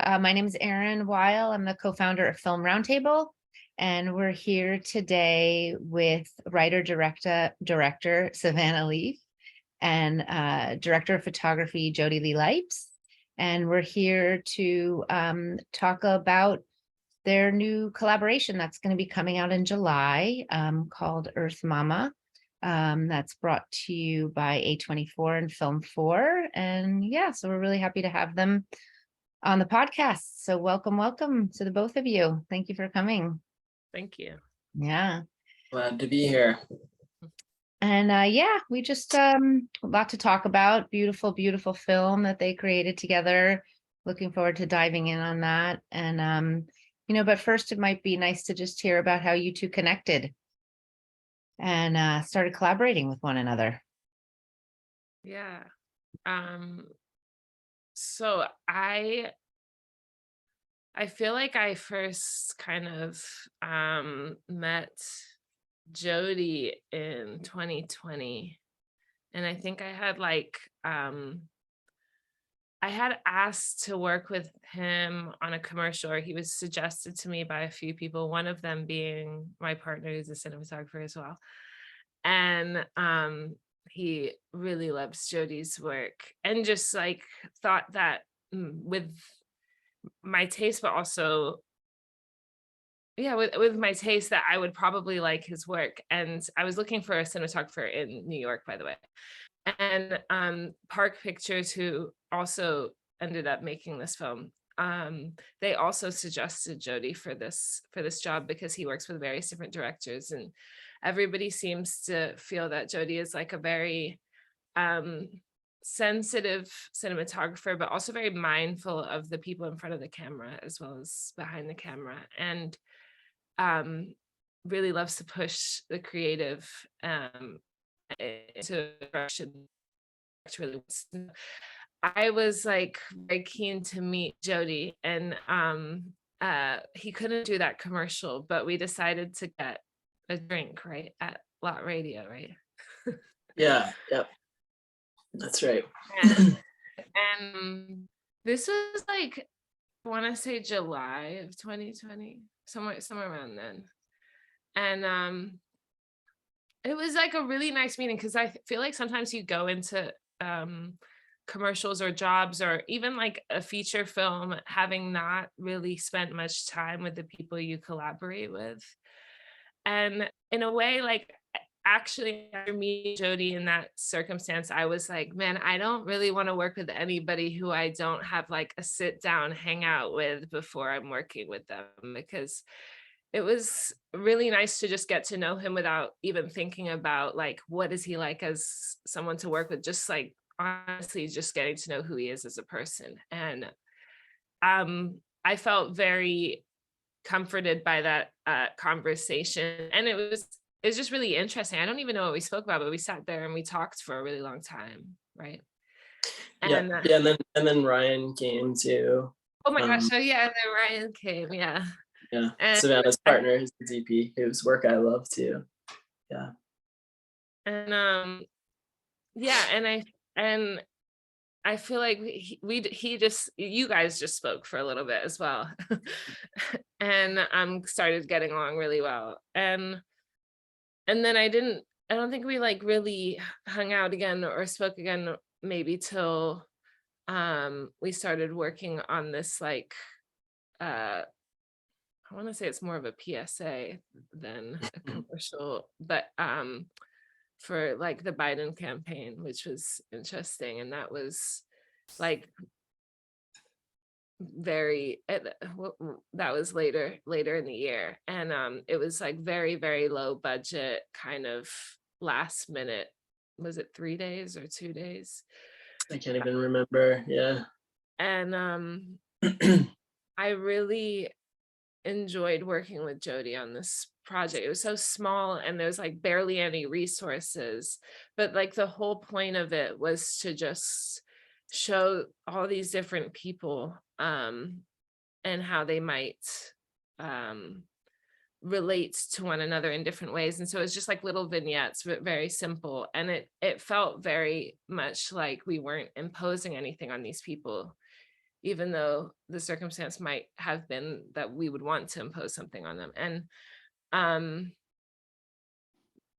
My name is Erin Wile. I'm the co-founder of Film Roundtable, and we're here today with director Savanah Leaf and director of photography Jody Lee Lipes. And we're here to talk about their new collaboration that's going to be coming out in July called Earth MOMA. That's brought to you by A24 and Film 4. And yeah, so we're really happy to have them on the podcast. So welcome to the both of you. Thank you for coming. Thank you. Yeah. Glad to be here. And yeah, we just a lot to talk about. Beautiful film that they created together. Looking forward to diving in on that. And but first it might be nice to just hear about how you two connected and started collaborating with one another. Yeah. So I feel like I first kind of met Jody in 2020, and I think I had I had asked to work with him on a commercial, or he was suggested to me by a few people, one of them being my partner who's a cinematographer as well. And he really loves Jody's work and just thought that with my taste, but also with my taste, that I would probably like his work. And I was looking for a cinematographer in New York, by the way. And Park Pictures, who also ended up making this film, they also suggested Jody for this job because he works with various different directors, and everybody seems to feel that Jody is like a very sensitive cinematographer, but also very mindful of the people in front of the camera as well as behind the camera, and really loves to push the creative into a direction. I was very keen to meet Jody, and he couldn't do that commercial, but we decided to get a drink right at Lot Radio, right? Yep, that's right. And this was I want to say July of 2020, somewhere around then. And it was a really nice meeting, because I feel like sometimes you go into commercials or jobs or even a feature film having not really spent much time with the people you collaborate with. And in a way, actually, after meeting Jody in that circumstance, I was like, man, I don't really want to work with anybody who I don't have a sit down hangout with before I'm working with them, because it was really nice to just get to know him without even thinking about what is he like as someone to work with, just honestly just getting to know who he is as a person. And I felt very comforted by that conversation, and it was just really interesting. I don't even know what we spoke about, but we sat there and we talked for a really long time, right? And then Ryan came too. Oh my gosh! So yeah, and then Ryan came. Yeah. Savannah's partner, his DP, whose work I love too. Yeah. And and I feel like you guys just spoke for a little bit as well, and started getting along really well. And then I don't think we really hung out again or spoke again, maybe till we started working on this I want to say it's more of a PSA than a commercial, but for the Biden campaign, which was interesting. And that was that was later in the year. And it was very, very low budget, kind of last minute. Was it 3 days or 2 days? I can't even remember. Yeah. And I really enjoyed working with Jody on this project. It was so small and there's barely any resources, but the whole point of it was to just show all these different people and how they might relate to one another in different ways. And so it's just little vignettes, but very simple, and it felt very much like we weren't imposing anything on these people. even though the circumstance might have been that we would want to impose something on them. And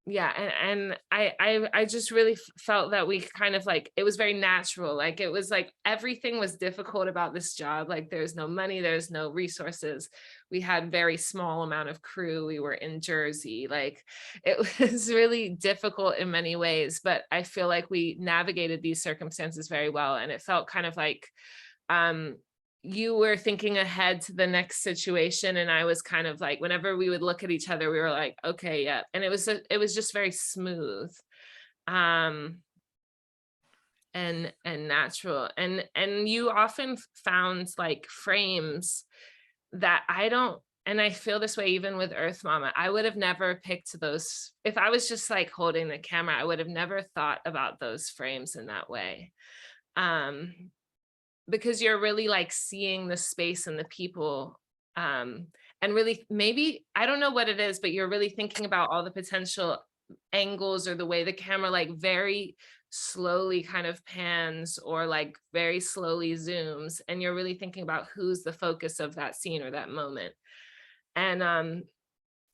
yeah, and I just really felt that we kind of like, it was very natural. Like it was like everything was difficult about this job. Like there's no money, there's no resources. We had very small amount of crew. We were in Jersey. Like it was really difficult in many ways, but I feel like we navigated these circumstances very well. And it felt kind of like you were thinking ahead to the next situation, and I was kind of like, whenever we would look at each other, we were like, okay, yeah. And it was just very smooth and natural. And you often found like frames that I don't, and I feel this way even with Earth Mama. I would have never picked those if I was just like holding the camera. I would have never thought about those frames in that way. Because you're really like seeing the space and the people, and really, maybe, I don't know what it is, but you're really thinking about all the potential angles, or the way the camera like very slowly kind of pans, or like very slowly zooms, and you're really thinking about who's the focus of that scene or that moment. And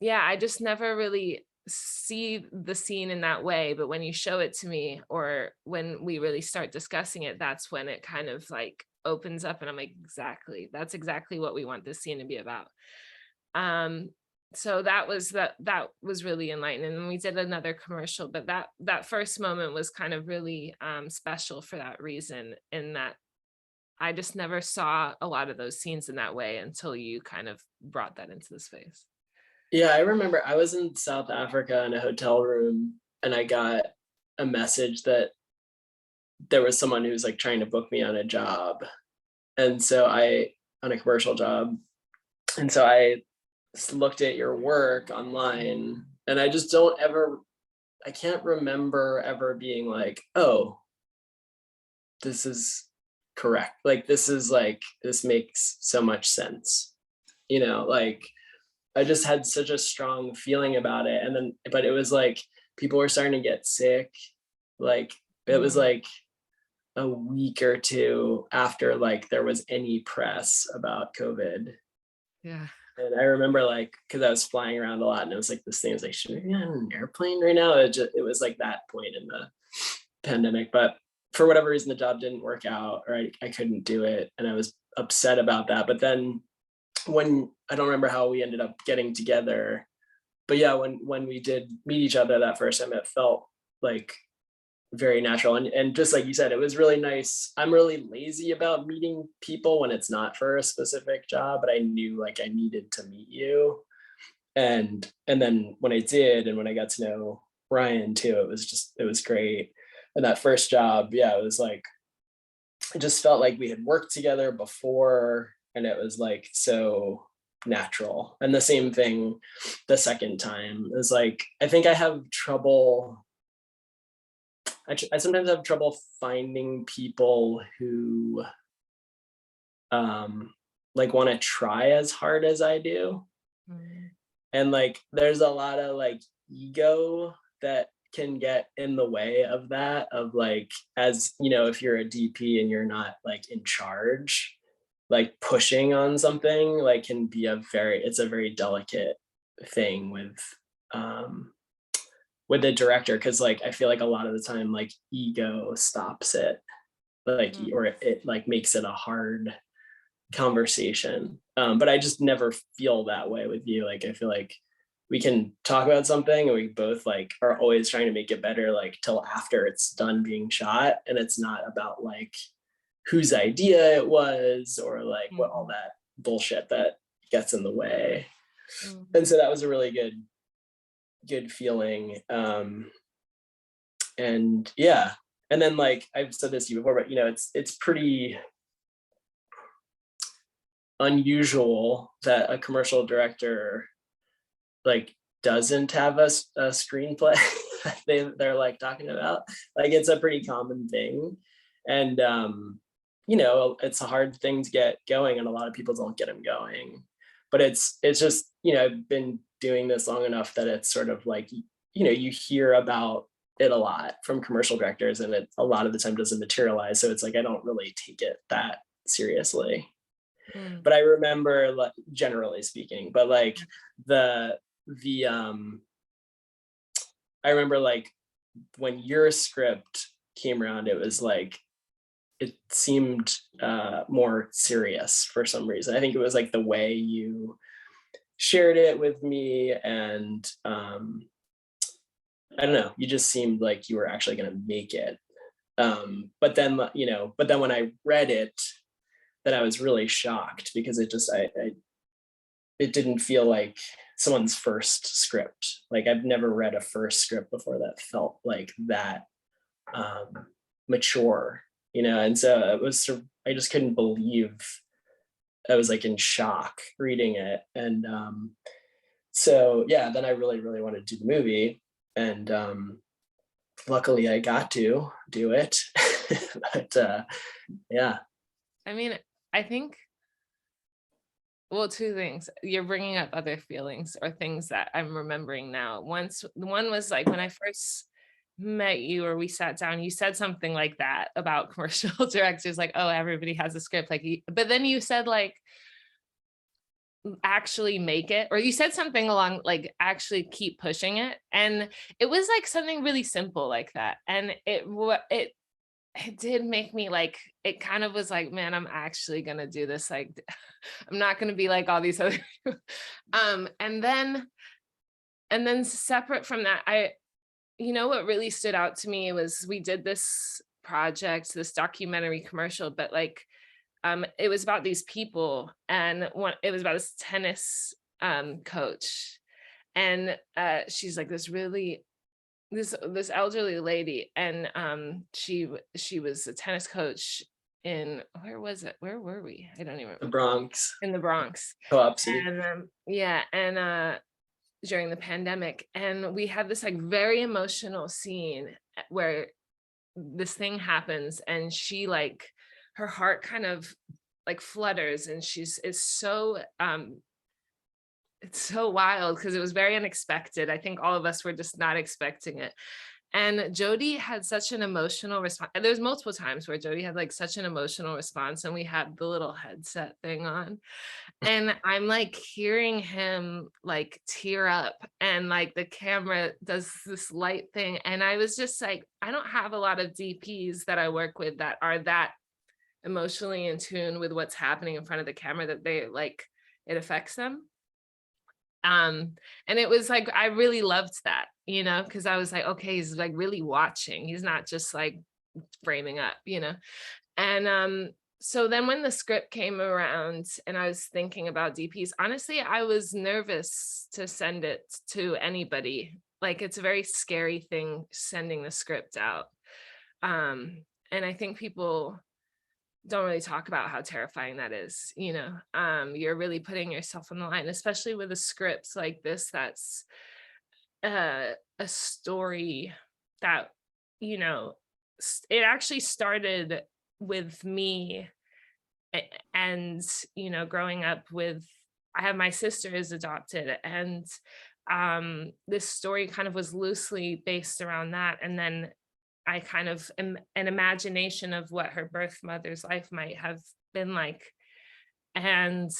yeah, I just never really see the scene in that way, but when you show it to me, or when we really start discussing it, that's when it kind of like opens up, and I'm like, exactly, that's exactly what we want this scene to be about. So that was really enlightening. And we did another commercial, but that first moment was kind of really special for that reason, in that I just never saw a lot of those scenes in that way until you kind of brought that into the space. Yeah, I remember I was in South Africa in a hotel room, and I got a message that there was someone who was like trying to book me on a job. And so on a commercial job. And so I looked at your work online, and I just I can't remember ever being like, oh, this is correct. Like, this makes so much sense. Like, I just had such a strong feeling about it. And then, but it was like, people were starting to get sick. Like, it was like a week or two after like there was any press about COVID. Yeah. And I remember like, because I was flying around a lot, and it was like this thing was like, should we be on an airplane right now? It was like that point in the pandemic. But for whatever reason, the job didn't work out, or I couldn't do it. And I was upset about that. But then I don't remember how we ended up getting together. But yeah, when we did meet each other that first time, it felt like very natural. And just like you said, it was really nice. I'm really lazy about meeting people when it's not for a specific job, but I knew like I needed to meet you. And then when I did, and when I got to know Ryan too, it was great. And that first job, yeah, it was like, it just felt like we had worked together before, and it was like so natural. And the same thing the second time. It was like, I think I have trouble. I sometimes have trouble finding people who like want to try as hard as I do. And like there's a lot of like ego that can get in the way of that, of like, as if you're a DP and you're not like in charge, like pushing on something like can be it's a very delicate thing with the director, because like I feel like a lot of the time like ego stops it, like or it like makes it a hard conversation. But I just never feel that way with you. Like I feel like we can talk about something, and we both like are always trying to make it better, like till after it's done being shot, and it's not about like whose idea it was, or like what all that bullshit that gets in the way. And so that was a really good feeling. And yeah, and then like I've said this to you before, but it's pretty unusual that a commercial director like doesn't have a screenplay they're like talking about. Like it's a pretty common thing, and it's a hard thing to get going, and a lot of people don't get them going. But it's just I've been doing this long enough that it's sort of like you hear about it a lot from commercial directors, and it a lot of the time doesn't materialize. So it's like I don't really take it that seriously. Mm. But I remember, like, generally speaking, but like the I remember like when your script came around, it was like it seemed more serious for some reason. I think it was like the way you shared it with me, and I don't know, you just seemed like you were actually going to make it. But then, but then when I read it, then I was really shocked because it didn't feel like someone's first script. Like I've never read a first script before that felt like that mature, and so it was I just couldn't believe. I was like in shock reading it. And so yeah, then I really, really wanted to do the movie. And luckily I got to do it. But yeah. I mean, I think, well, two things. You're bringing up other feelings or things that I'm remembering now. One was like when I first met you or we sat down, you said something like that about commercial directors, like, oh, everybody has a script, like, but then you said like, actually make it, or you said something along like actually keep pushing it, and it was like something really simple like that, and it did make me like, it kind of was like, man, I'm actually gonna do this, like I'm not gonna be like all these other and then separate from that, what really stood out to me was we did this project, this documentary commercial, but like it was about these people, and it was about this tennis coach, and she's like this elderly lady, and she was a tennis coach in, where were we? I don't even remember. The Bronx. In the Bronx. Co-op city. And during the pandemic, and we had this like very emotional scene where this thing happens, and she like, her heart kind of like flutters, and it's so it's so wild because it was very unexpected. I think all of us were just not expecting it. And Jody had such an emotional response. And there's multiple times where Jody had like such an emotional response, and we had the little headset thing on. And I'm like hearing him like tear up, and like the camera does this light thing. And I was just like, I don't have a lot of DPs that I work with that are that emotionally in tune with what's happening in front of the camera, that they like, it affects them. And it was like, I really loved that, because I was like, okay, he's like really watching, he's not just like framing up, and so then when the script came around and I was thinking about DPs, honestly, I was nervous to send it to anybody. Like, it's a very scary thing sending the script out, and I think people don't really talk about how terrifying that is. You're really putting yourself on the line, especially with a script like this that's a story that, it actually started with me, and growing up with, I have, my sister is adopted, and this story kind of was loosely based around that, and then I kind of am an imagination of what her birth mother's life might have been like. And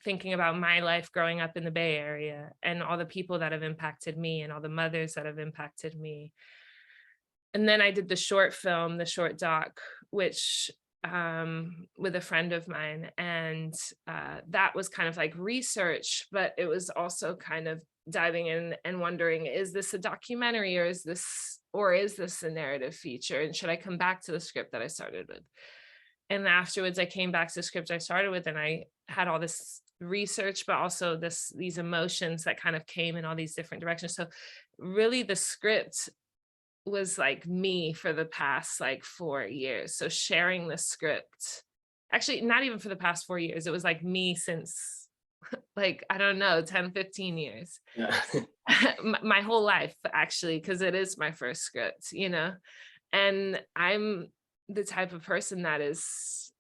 thinking about my life growing up in the Bay Area and all the people that have impacted me and all the mothers that have impacted me. And then I did the short film, the short doc, which with a friend of mine. And that was kind of like research, but it was also kind of diving in and wondering, is this a documentary, or is this a narrative feature? And should I come back to the script that I started with? And afterwards I came back to the script I started with, and I had all this research, but also these emotions that kind of came in all these different directions. So really the script was like me for the past like 4 years. So sharing the script, actually not even for the past 4 years, it was like me since like, I don't know, 10, 15 years. Yeah. My whole life, actually, because it is my first script, and I'm the type of person that is,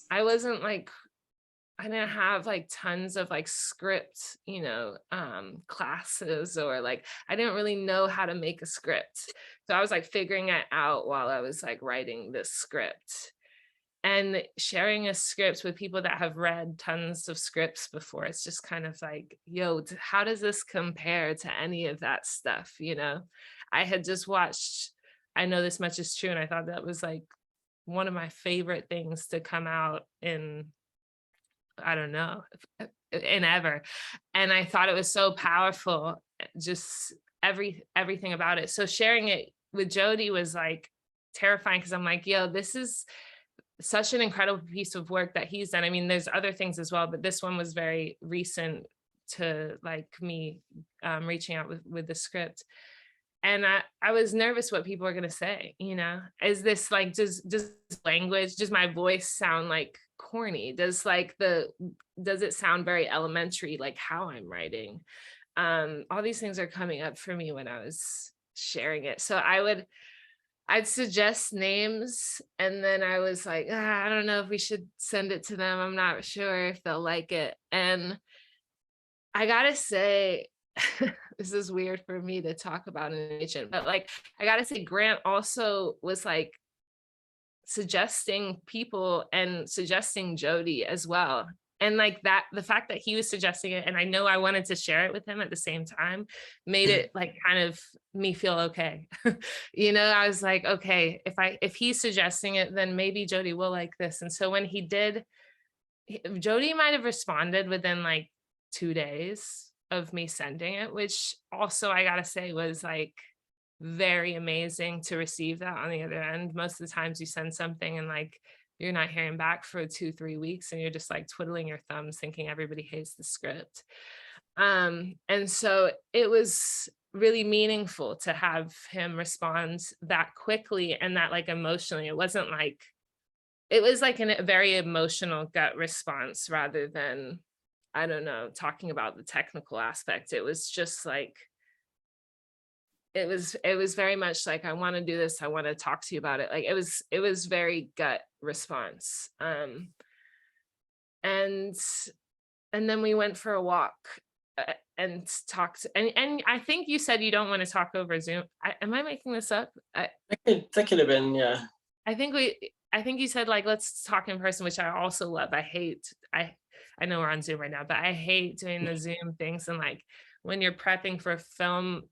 I wasn't like, I didn't have like tons of like script, classes, or like, I didn't really know how to make a script. So I was like figuring it out while I was like writing this script. and sharing a script with people that have read tons of scripts before, it's just kind of like, yo, how does this compare to any of that stuff? You know, I had just watched I Know This Much Is True, and I thought that was like one of my favorite things to come out in, I don't know, in ever. And I thought it was so powerful, just everything about it. So sharing it with Jody was like terrifying, because I'm like, yo, this is such an incredible piece of work that he's done. I mean, there's other things as well, but this one was very recent to like me reaching out with the script. And I was nervous what people are gonna say, you know, is this like, does language, does my voice sound like corny? Does it sound very elementary, like how I'm writing? All these things are coming up for me when I was sharing it. So I'd suggest names, and then I was like, I don't know if we should send it to them. I'm not sure if they'll like it. And I gotta say, this is weird for me to talk about an agent, but like, I gotta say, Grant also was like suggesting people and suggesting Jody as well. And like that, the fact that he was suggesting it, and I know I wanted to share it with him at the same time, made it like kind of me feel okay. You know, I was like, okay, if he's suggesting it, then maybe Jody will like this. And so when he did, Jody might have responded within like 2 days of me sending it, which also I gotta say was like very amazing to receive that on the other end. Most of the times you send something and like you're not hearing back for 2-3 weeks, and you're just like twiddling your thumbs thinking everybody hates the script. And so it was really meaningful to have him respond that quickly and that like emotionally. It was like a very emotional gut response rather than, I don't know, talking about the technical aspect. It was just like, it was very much like, I want to do this, I want to talk to you about it. Like it was very gut response. And then we went for a walk and talked, and I think you said you don't want to talk over Zoom. Am I making this up? That could have been, yeah. I think you said like, let's talk in person, which I also love. I know we're on Zoom right now, but I hate doing the Zoom things. And like when you're prepping for a film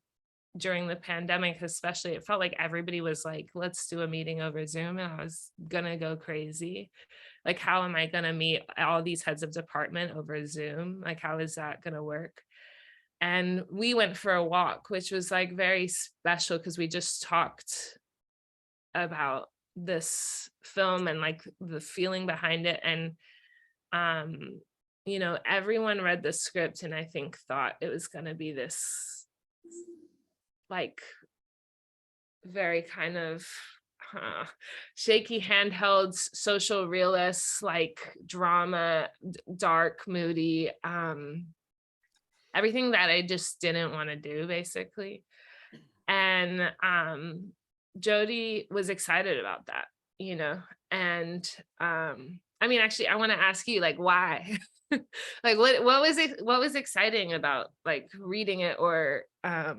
during the pandemic, especially, it felt like everybody was like, let's do a meeting over Zoom. And I was gonna go crazy. Like, how am I gonna meet all these heads of department over Zoom? Like, how is that gonna work? And we went for a walk, which was like very special because we just talked about this film and like the feeling behind it. And you know, everyone read the script and I think thought it was going to be this like very kind of shaky handheld social realist, like drama, dark, moody, everything that I just didn't want to do basically. And Jody was excited about that, you know. And I mean, actually, I want to ask you, like, why? Like, what was exciting about like reading it, or yeah,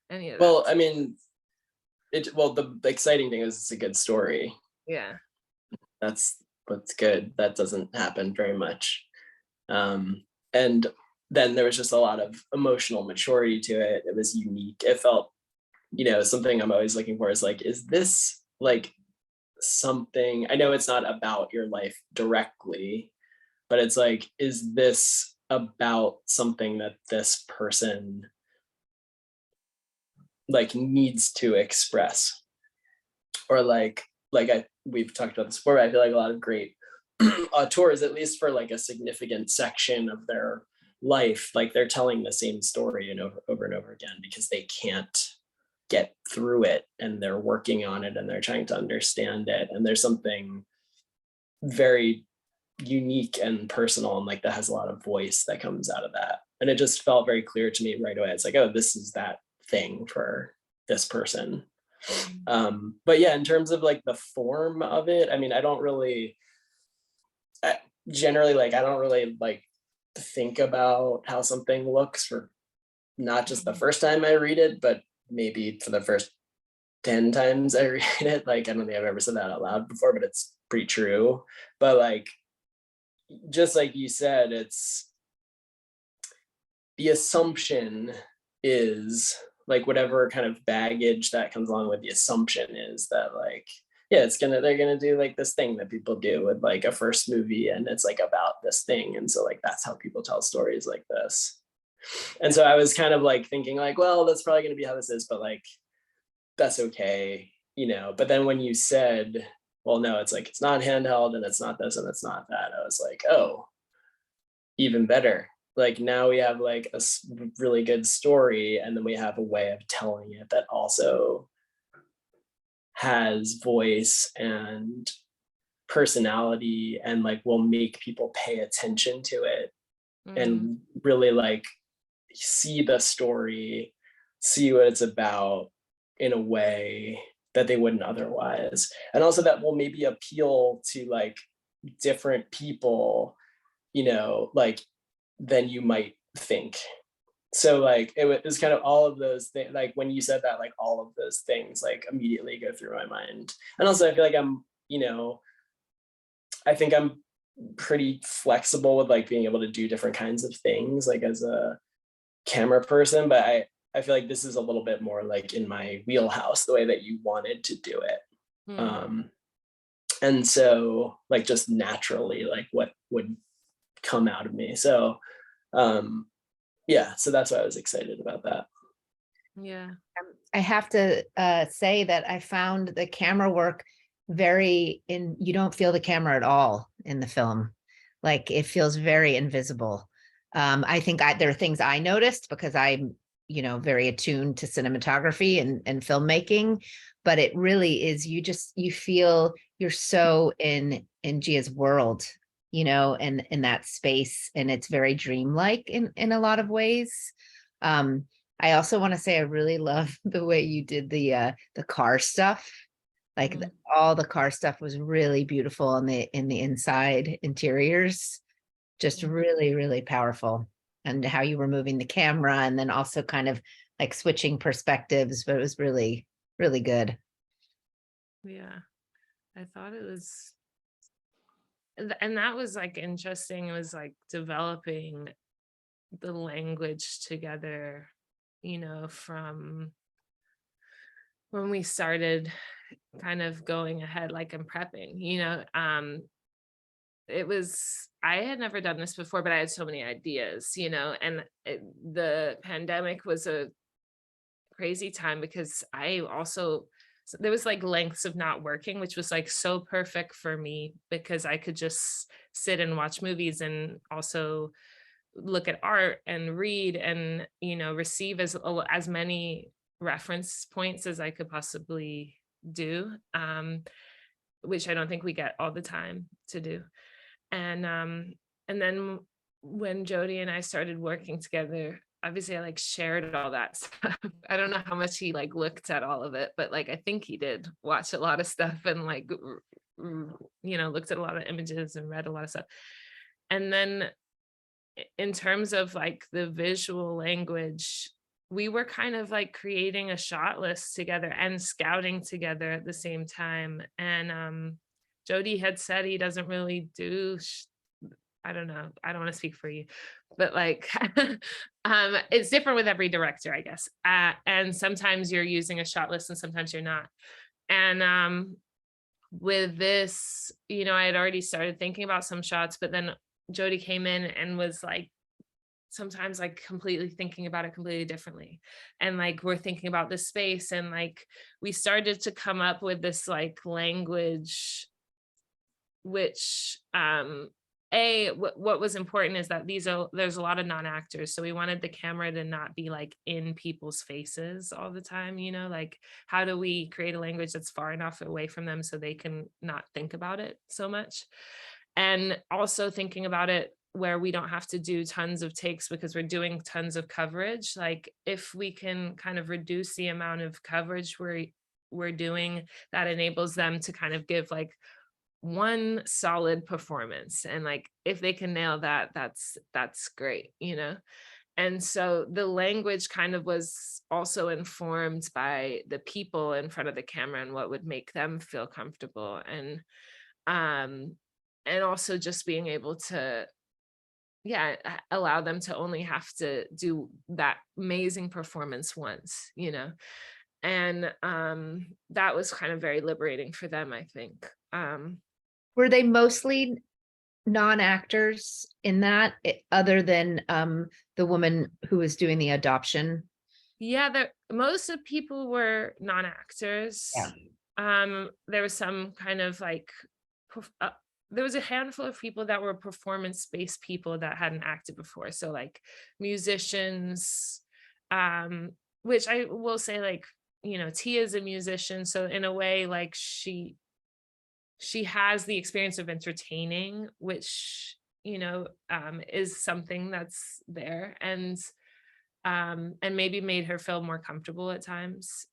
any of that? Well, I mean, the exciting thing is it's a good story. Yeah. That's what's good. That doesn't happen very much. And then there was just a lot of emotional maturity to it. It was unique. It felt, you know, something I'm always looking for is like, is this like something, I know it's not about your life directly, but it's like, is this about something that this person like needs to express? Or we've talked about this before, but I feel like a lot of great auteurs, at least for like a significant section of their life, like they're telling the same story and over and over again because they can't get through it, and they're working on it and they're trying to understand it, and there's something very unique and personal and like that has a lot of voice that comes out of that. And it just felt very clear to me right away. It's like, oh, this is that thing for this person. But yeah, in terms of like the form of it, I mean, I don't really like think about how something looks for not just the first time I read it, but maybe for the first 10 times I read it. Like, I don't think I've ever said that out loud before, but it's pretty true. But like, just like you said, it's the assumption is like whatever kind of baggage that comes along with the assumption is that like, yeah, they're gonna do like this thing that people do with like a first movie, and it's like about this thing. And so like that's how people tell stories like this. And so I was kind of like thinking like, well, that's probably gonna be how this is, but like that's okay, you know. But then when you said, well, no, it's like it's not handheld and it's not this and it's not that, I was like, oh, even better. Like now we have like a really good story, and then we have a way of telling it that also has voice and personality, and like will make people pay attention to it and really like see the story, see what it's about in a way that they wouldn't otherwise. And also that will maybe appeal to like different people, you know, like than you might think. So like it was kind of all of those things. Like when you said that, like all of those things like immediately go through my mind. And also I feel like I'm, you know, I think I'm pretty flexible with like being able to do different kinds of things like as a camera person, but I feel like this is a little bit more like in my wheelhouse, the way that you wanted to do it. And so like just naturally like what would come out of me. So yeah, so that's why I was excited about that. Yeah. I have to say that I found the camera work you don't feel the camera at all in the film. Like it feels very invisible. I think there are things I noticed because I'm, you know, very attuned to cinematography and filmmaking, but it really is, you feel you're so in Gia's world, you know, and in that space, and it's very dreamlike in a lot of ways. I also want to say I really love the way you did the car stuff. Like all the car stuff was really beautiful in the inside interiors. Just really, really powerful. And how you were moving the camera and then also kind of like switching perspectives, but it was really, really good. Yeah. I thought it was, and that was like interesting. It was like developing the language together, you know, from when we started kind of going ahead, like and prepping, you know. I had never done this before, but I had so many ideas, you know, and the pandemic was a crazy time because there was like lengths of not working, which was like so perfect for me because I could just sit and watch movies and also look at art and read and, you know, receive as many reference points as I could possibly do, which I don't think we get all the time to do. And then when Jody and I started working together, obviously I like shared all that stuff. I don't know how much he like looked at all of it, but like I think he did watch a lot of stuff and like you know, looked at a lot of images and read a lot of stuff. And then in terms of like the visual language, we were kind of like creating a shot list together and scouting together at the same time. And Jody had said he doesn't really do I don't know, I don't want to speak for you, but like it's different with every director, I guess. And sometimes you're using a shot list and sometimes you're not. And with this, you know, I had already started thinking about some shots, but then Jody came in and was like sometimes like completely thinking about it completely differently. And like we're thinking about the space, and like we started to come up with this like language, which what was important is that there's a lot of non-actors, so we wanted the camera to not be like in people's faces all the time, you know, like how do we create a language that's far enough away from them so they can not think about it so much. And also thinking about it where we don't have to do tons of takes because we're doing tons of coverage. Like if we can kind of reduce the amount of coverage we're doing, that enables them to kind of give like one solid performance. And like if they can nail that, that's great, you know. And so the language kind of was also informed by the people in front of the camera and what would make them feel comfortable. And also just being able to, yeah, allow them to only have to do that amazing performance once, you know. And that was kind of very liberating for them, I think. Were they mostly non-actors in that, other than the woman who was doing the adoption? Yeah, most of people were non-actors. There was some kind of like there was a handful of people that were performance-based people that hadn't acted before, so like musicians, which I will say, like, you know, Tia's a musician, so in a way, like, she has the experience of entertaining, which, you know, is something that's there, and maybe made her feel more comfortable at times.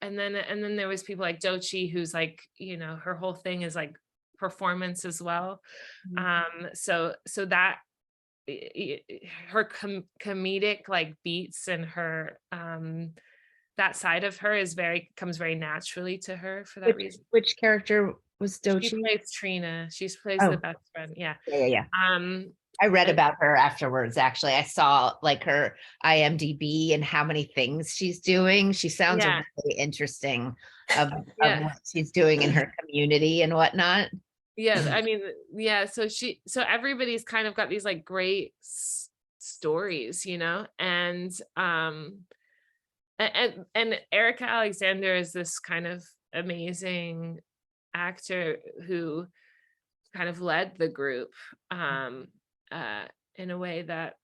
And then there was people like Dochi, who's like, you know, her whole thing is like performance as well. So that her comedic like beats and her that side of her comes very naturally to her for that reason. Which character was She Dochi? plays Trina. She plays Oh, the best friend. Yeah. yeah. Um, I read and- about her afterwards. Actually, I saw like her IMDb and how many things she's doing. She sounds Yeah. really interesting of Yeah. what she's doing in her community and whatnot. Yeah, I mean, yeah, so everybody's kind of got these like great stories, you know, and Erica Alexander is this kind of amazing actor who kind of led the group in a way that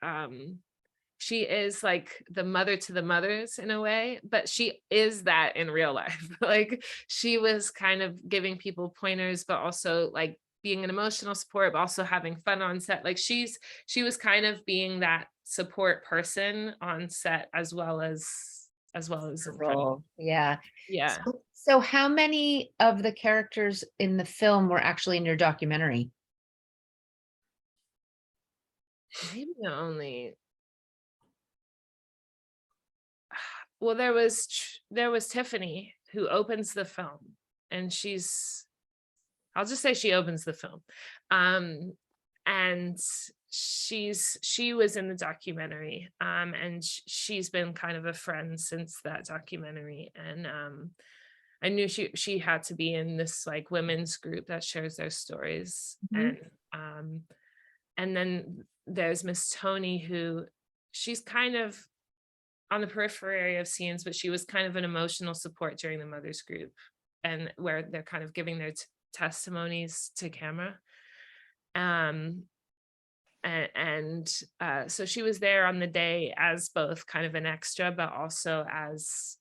she is like the mother to the mothers in a way, but she is that in real life. Like, she was kind of giving people pointers, but also like being an emotional support, but also having fun on set. Like, she was kind of being that support person on set as well as in front of. Role. Yeah. Yeah. So how many of the characters in the film were actually in your documentary? Maybe only, well, there was Tiffany, who opens the film, and I'll just say she opens the film. And she was in the documentary, and she's been kind of a friend since that documentary. And I knew she had to be in this like women's group that shares their stories. And then there's Miss Tony, who she's kind of on the periphery of scenes, but she was kind of an emotional support during the mothers group, and where they're kind of giving their testimonies to camera. So she was there on the day as both kind of an extra, but also as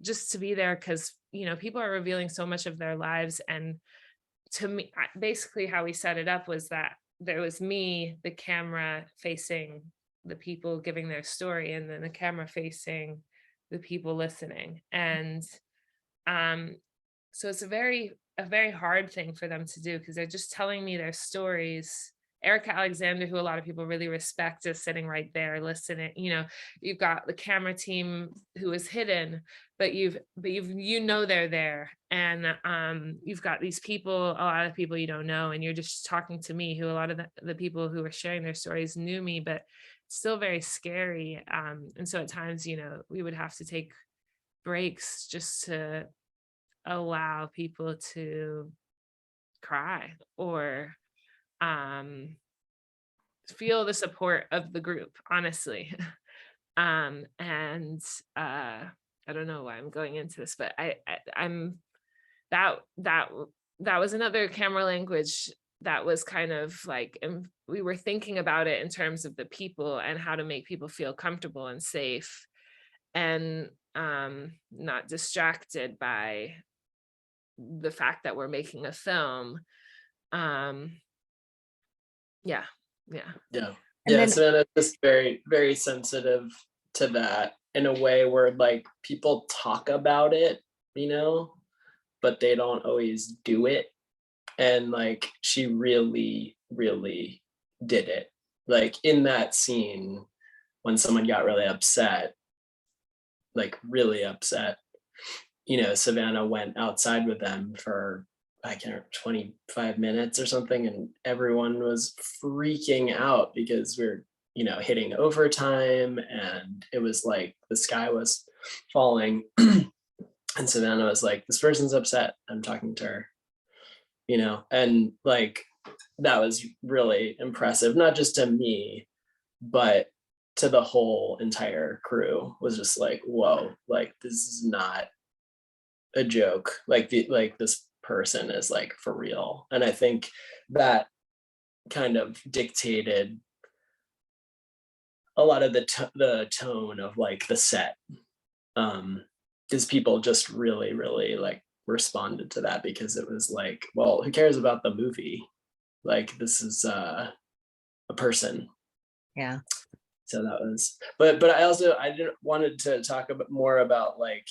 just to be there, because, you know, people are revealing so much of their lives. And to me, basically how we set it up was that there was me, the camera facing the people giving their story, and then the camera facing the people listening. And so it's a very hard thing for them to do, because they're just telling me their stories. Erica Alexander, who a lot of people really respect, is sitting right there listening. You know, you've got the camera team who is hidden, but you know they're there, and you've got these people, a lot of people you don't know, and you're just talking to me, who a lot of the people who are sharing their stories knew me, but it's still very scary. And so at times, you know, we would have to take breaks just to allow people to cry or feel the support of the group, honestly. And I don't know why I'm going into this, but I'm that was another camera language that was kind of like, and we were thinking about it in terms of the people and how to make people feel comfortable and safe, and not distracted by the fact that we're making a film. Yeah. Savannah is very, very sensitive to that, in a way where like people talk about it, you know, but they don't always do it. And like she really, really did it. Like in that scene, when someone got really upset, like really upset, you know, Savanah went outside with them for, I can't remember, 25 minutes or something, and everyone was freaking out because we're, you know, hitting overtime, and it was like the sky was falling. And Savanah was like, this person's upset, I'm talking to her, you know, and like that was really impressive, not just to me, but to the whole entire crew. Was just like, whoa, like this is not a joke. Like this person is like for real. And I think that kind of dictated a lot of the tone of like the set, because people just really like responded to that, because it was like, well, who cares about the movie? Like this is a person. Yeah. So that was, but I didn't wanted to talk a bit more about like,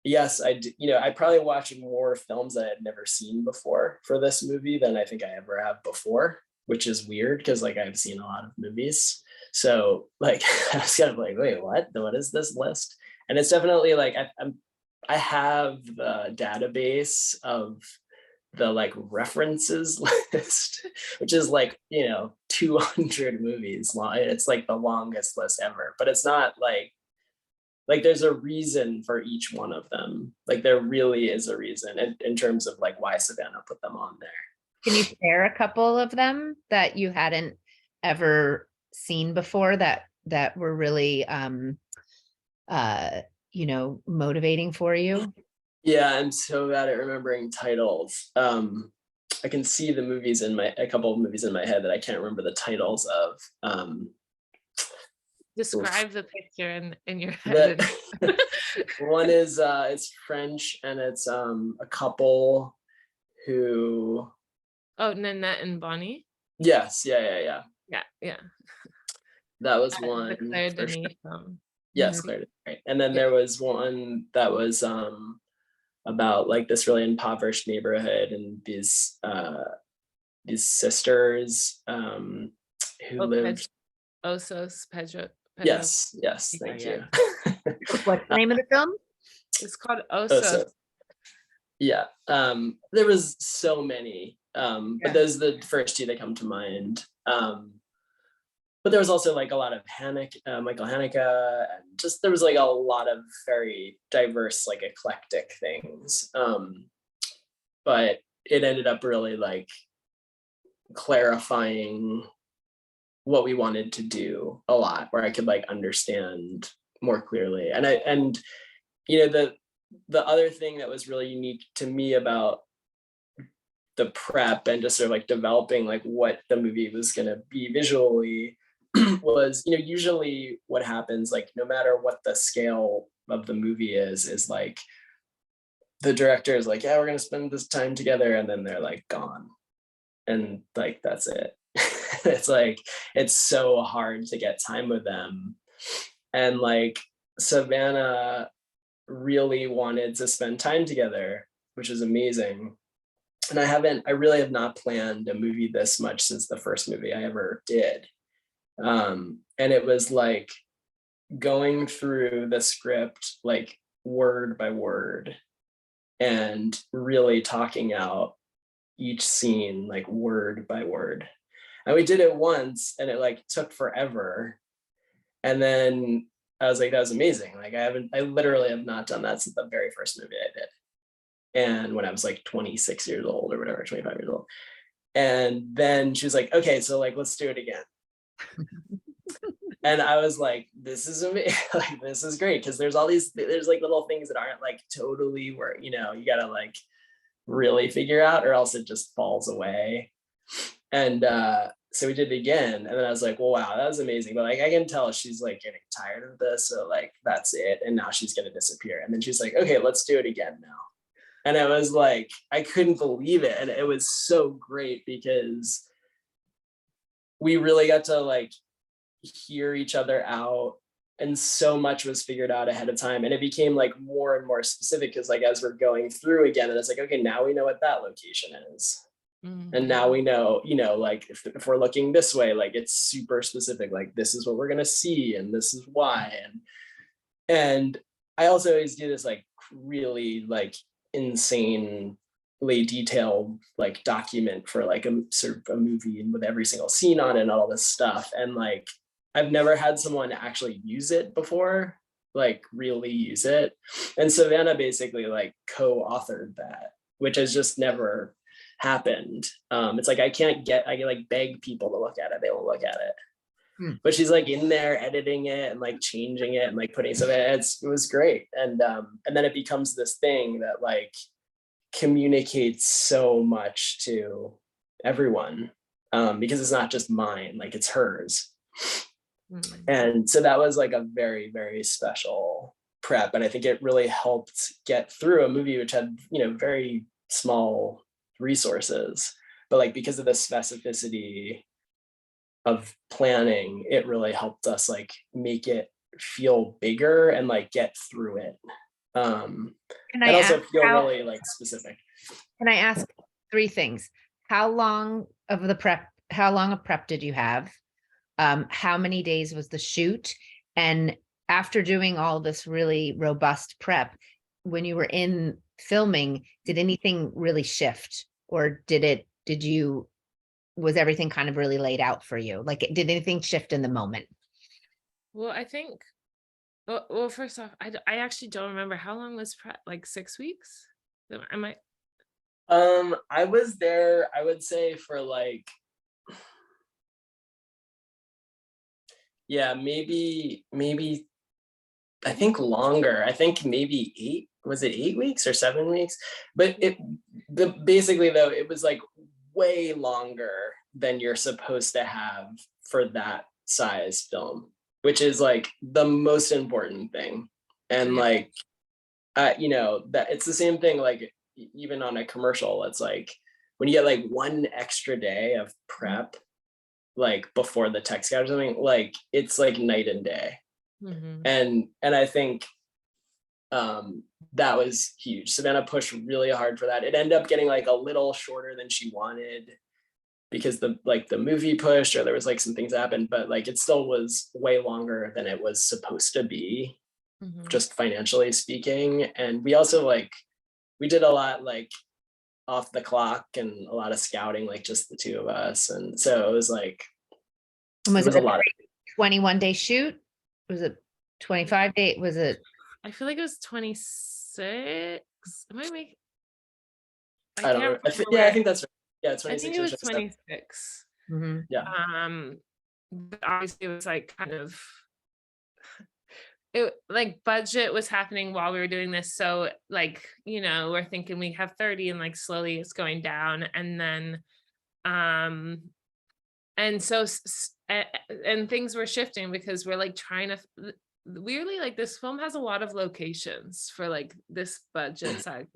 yes, you know, I probably watched more films that I had never seen before for this movie than I think I ever have before, which is weird because like I've seen a lot of movies. So like I was kind of like, wait, what is this list? And it's definitely like I have the database of the like references list, which is like, you know, 200 movies long. It's like the longest list ever, but it's not like there's a reason for each one of them. Like there really is a reason in terms of like why Savanah put them on there. Can you share a couple of them that you hadn't ever seen before that were really you know, motivating for you? Yeah, I'm so bad at remembering titles. I can see the movies a couple of movies in my head that I can't remember the titles of. Describe the picture in your head. One is it's French, and it's a couple who. Oh, Nanette and Bonnie. Yes, yeah. Yeah. That was The one. Claire For sure. Denis Yes, movie. Claire, right. And then Yeah. there was one that was about like this really impoverished neighborhood, and these sisters who lived. Pedro. Yes, thank you. What's the name of the film? It's called Oh, so yeah, there was so many, but those are the first two that come to mind. But there was also like a lot of Michael Haneke, and just there was like a lot of very diverse, like eclectic things. But it ended up really like clarifying what we wanted to do a lot, where I could like understand more clearly. And you know, the other thing that was really unique to me about the prep and just sort of like developing like what the movie was going to be visually was, you know, usually what happens, like no matter what the scale of the movie is like the director is like, yeah, we're going to spend this time together, and then they're like gone, and like that's it. It's like it's so hard to get time with them, and like Savanah really wanted to spend time together, which is amazing. And I really have not planned a movie this much since the first movie I ever did. And it was like going through the script like word by word and really talking out each scene like word by word. And we did it once, and it like took forever. And then I was like, that was amazing. Like I literally have not done that since the very first movie I did. And when I was like 26 years old or whatever, 25 years old. And then she was like, okay, so like, let's do it again. And I was like, this is amazing. Like, this is great. Cause there's like little things that aren't like totally where, you know, you gotta like really figure out, or else it just falls away. And so we did it again. And then I was like, well, wow, that was amazing. But like, I can tell she's like getting tired of this. So like, that's it. And now she's going to disappear. And then she's like, okay, let's do it again now. And it was like, I couldn't believe it. And it was so great because we really got to like hear each other out, and so much was figured out ahead of time. And it became like more and more specific because like as we're going through again, and it's like, okay, now we know what that location is. And now we know, like if we're looking this way, like it's super specific, like this is what we're gonna see and this is why. And I also always do this like really like insanely detailed like document for like a sort of a movie and with every single scene on it and all this stuff. And like I've never had someone actually use it before, like really use it. And Savanah basically like co-authored that, which has just never happened. It's like I can like beg people to look at it, they won't look at it. But she's like in there editing it and like changing it and like putting stuff in it. It was great. And then it becomes this thing that like communicates so much to everyone, because it's not just mine, like it's hers. And so that was like a very, very special prep. And I think it really helped get through a movie which had, very small resources, but like because of the specificity of planning, it really helped us like make it feel bigger and like get through it. Can and I also ask feel really like specific. Can I ask 3 things? How long of prep did you have? How many days was the shoot? And after doing all this really robust prep, when you were in filming, did anything really shift? Or was everything kind of really laid out for you? Like, did anything shift in the moment? Well, I think, well, first off, I actually don't remember how long was prep, like 6 weeks? I might. I was there, I would say for like, yeah, maybe I think longer. I think maybe 8 weeks or 7 weeks? But basically though, it was like way longer than you're supposed to have for that size film, which is like the most important thing. And like, that it's the same thing, like even on a commercial, it's like when you get like 1 extra day of prep, like before the tech scout or something, like it's like night and day. And I think that was huge. Savanah pushed really hard for that. It ended up getting like a little shorter than she wanted because the movie pushed, or there was like some things happened, but like it still was way longer than it was supposed to be, just financially speaking. And we also we did a lot like off the clock and a lot of scouting, like just the 2 of us. And so it was like, Was it a lot of 21-day shoot? Was it 25-day? Was it? I feel like it was 26. Am I making? I don't know. I think that's right. Yeah, 26. I think it was 26. Yeah. But obviously it was like kind of, it like budget was happening while we were doing this. So like, we're thinking we have 30 and like slowly it's going down. And then, and so, and things were shifting because we're like trying to, weirdly, like this film has a lot of locations for like this budget size.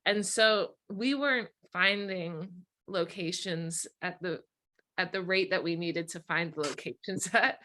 And so we weren't finding locations at the rate that we needed to find the locations at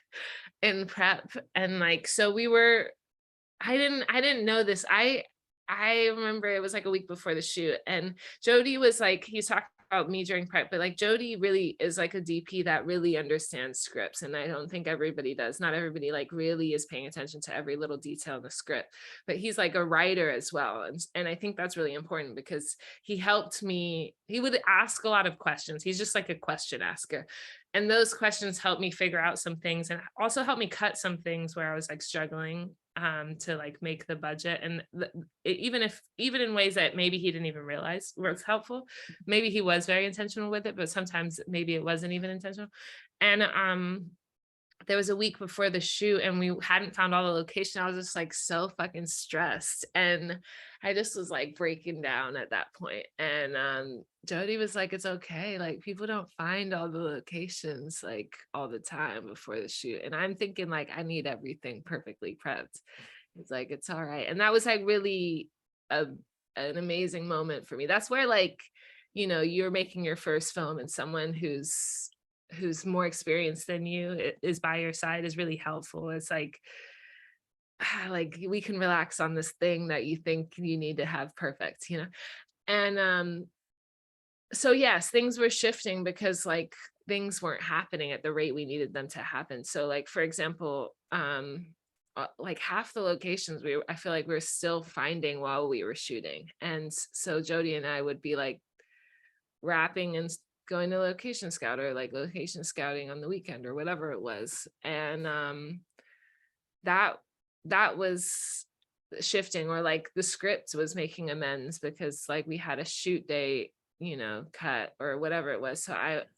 in prep. And like, so I didn't know this. I remember it was like a week before the shoot, and Jody was like, he's talking about me during prep, but like Jody really is like a DP that really understands scripts, and I don't think everybody does. Not everybody like really is paying attention to every little detail in the script, but he's like a writer as well. And I think that's really important because he helped me. He would ask a lot of questions. He's just like a question asker. And those questions helped me figure out some things, and also helped me cut some things where I was like struggling to like make the budget. And even in ways that maybe he didn't even realize was helpful, maybe he was very intentional with it, but sometimes maybe it wasn't even intentional. And there was a week before the shoot and we hadn't found all the location. I was just like so fucking stressed, and I just was like breaking down at that point. And Jody was like, it's okay, like people don't find all the locations like all the time before the shoot. And I'm thinking like I need everything perfectly prepped. It's like, it's all right. And that was like really an amazing moment for me. That's where like, you're making your first film and someone who's more experienced than you is by your side is really helpful. It's like we can relax on this thing that you think you need to have perfect, and so yes, things were shifting because like things weren't happening at the rate we needed them to happen. So like, for example, like half the locations I feel like we're still finding while we were shooting. And so Jody and I would be like wrapping and going to location scout or like location scouting on the weekend or whatever it was. And that was shifting, or like the script was making amends because like we had a shoot day, cut or whatever it was.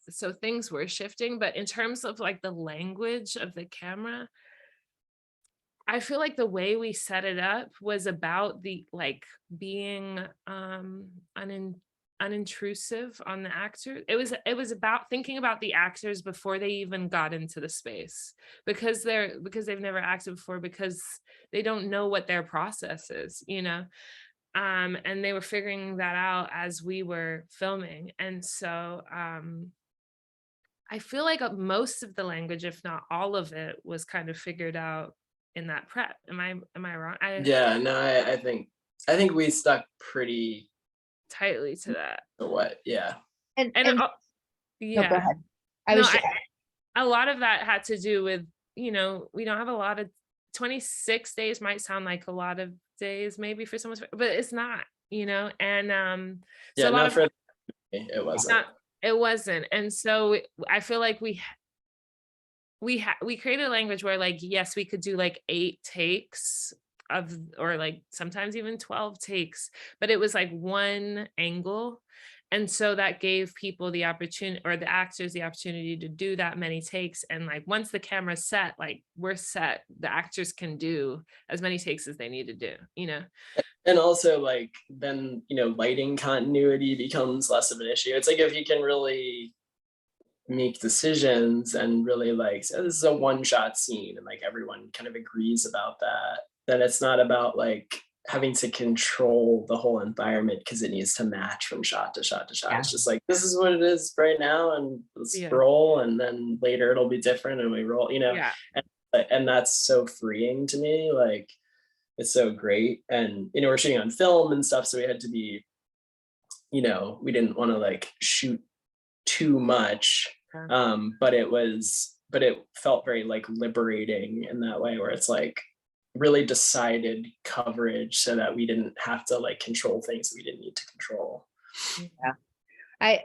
So things were shifting, but in terms of like the language of the camera, I feel like the way we set it up was about the like being unintrusive on the actor. It was about thinking about the actors before they even got into the space, because they've never acted before, because they don't know what their process is, and they were figuring that out as we were filming. And so I feel like most of the language, if not all of it, was kind of figured out in that prep. Am I wrong? Yeah, no, I think we stuck pretty Tightly to that. to what, yeah. And no, go yeah, ahead. no, a lot of that had to do with, we don't have a lot of 26 days might sound like a lot of days maybe for someone, but it's not, and so Yeah, a lot not of for me, it wasn't. it wasn't. And so I feel like we created a language where like, yes, we could do like 8 takes of, or like sometimes even 12 takes, but it was like one angle. And so that gave people the opportunity, or the actors the opportunity, to do that many takes. And like once the camera's set, like we're set, the actors can do as many takes as they need to do, And also like then, lighting continuity becomes less of an issue. It's like if you can really make decisions and really like say, this is a one shot scene and like everyone kind of agrees about that, then it's not about like having to control the whole environment because it needs to match from shot to shot to shot. Yeah. It's just like, this is what it is right now, and let's Yeah. roll, and then later it'll be different and we roll, Yeah. and that's so freeing to me. Like it's so great. And we're shooting on film and stuff, so we had to be, we didn't want to like shoot too much, but it felt very like liberating in that way, where it's like really decided coverage so that we didn't have to like control things we didn't need to control. Yeah.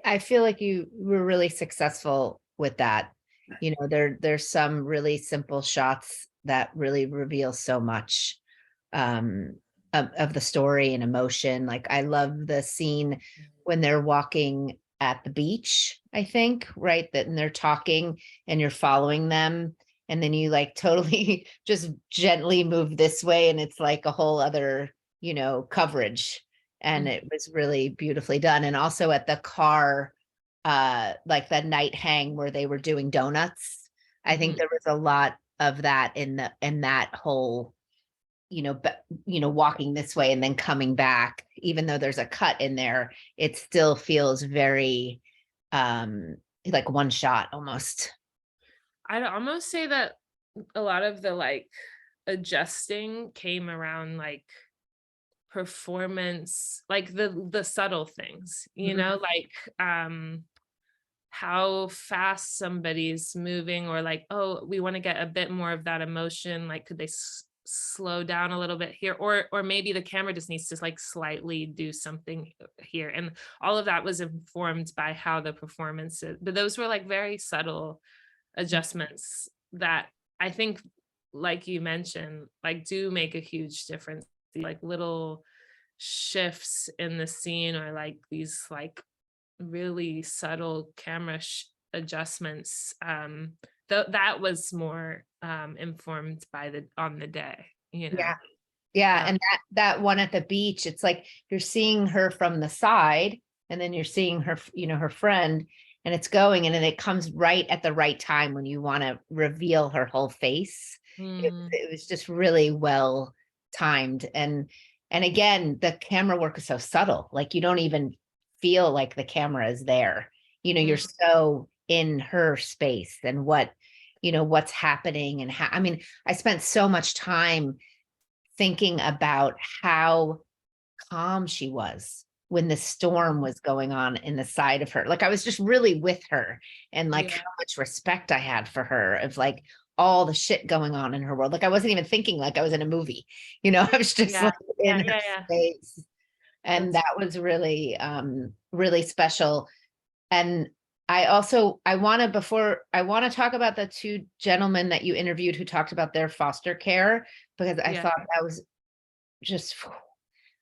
I feel like you were really successful with that. There's some really simple shots that really reveal so much of the story and emotion. Like I love the scene when they're walking at the beach, I think, right? And they're talking and you're following them. And then you like totally just gently move this way. And it's like a whole other, coverage. And it was really beautifully done. And also at the car, like the night hang where they were doing donuts. I think there was a lot of that in that whole, walking this way and then coming back. Even though there's a cut in there, it still feels very like one shot almost. I'd almost say that a lot of the like adjusting came around like performance, like the subtle things, like how fast somebody's moving, or like, oh, we want to get a bit more of that emotion, like could they slow down a little bit here, or maybe the camera just needs to like slightly do something here. And all of that was informed by how the performance is, but those were like very subtle adjustments that I think, like you mentioned, like do make a huge difference. Like little shifts in the scene, or like these like really subtle camera adjustments, that was more informed by on the day, Yeah. And that one at the beach, it's like you're seeing her from the side and then you're seeing her, her friend, and it's going, and then it comes right at the right time when you want to reveal her whole face. It was just really well timed. And again, the camera work is so subtle, like you don't even feel like the camera is there. You're so in her space and what's happening and how, I spent so much time thinking about how calm she was when the storm was going on in the side of her. Like I was just really with her, and like Yeah. how much respect I had for her, of like all the shit going on in her world. Like I wasn't even thinking like I was in a movie, I was just Yeah. like in her Yeah. space. And That's that was really, really special. And I want to talk about the two gentlemen that you interviewed who talked about their foster care, because I yeah. thought that was just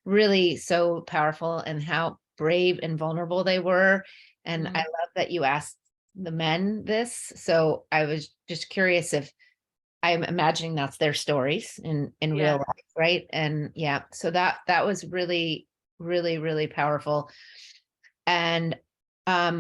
really so powerful, and how brave and vulnerable they were. And I love that you asked the men this. So I was just curious if, I'm imagining that's their stories in real Yeah. life, right? And yeah, so that was really, really, really powerful. And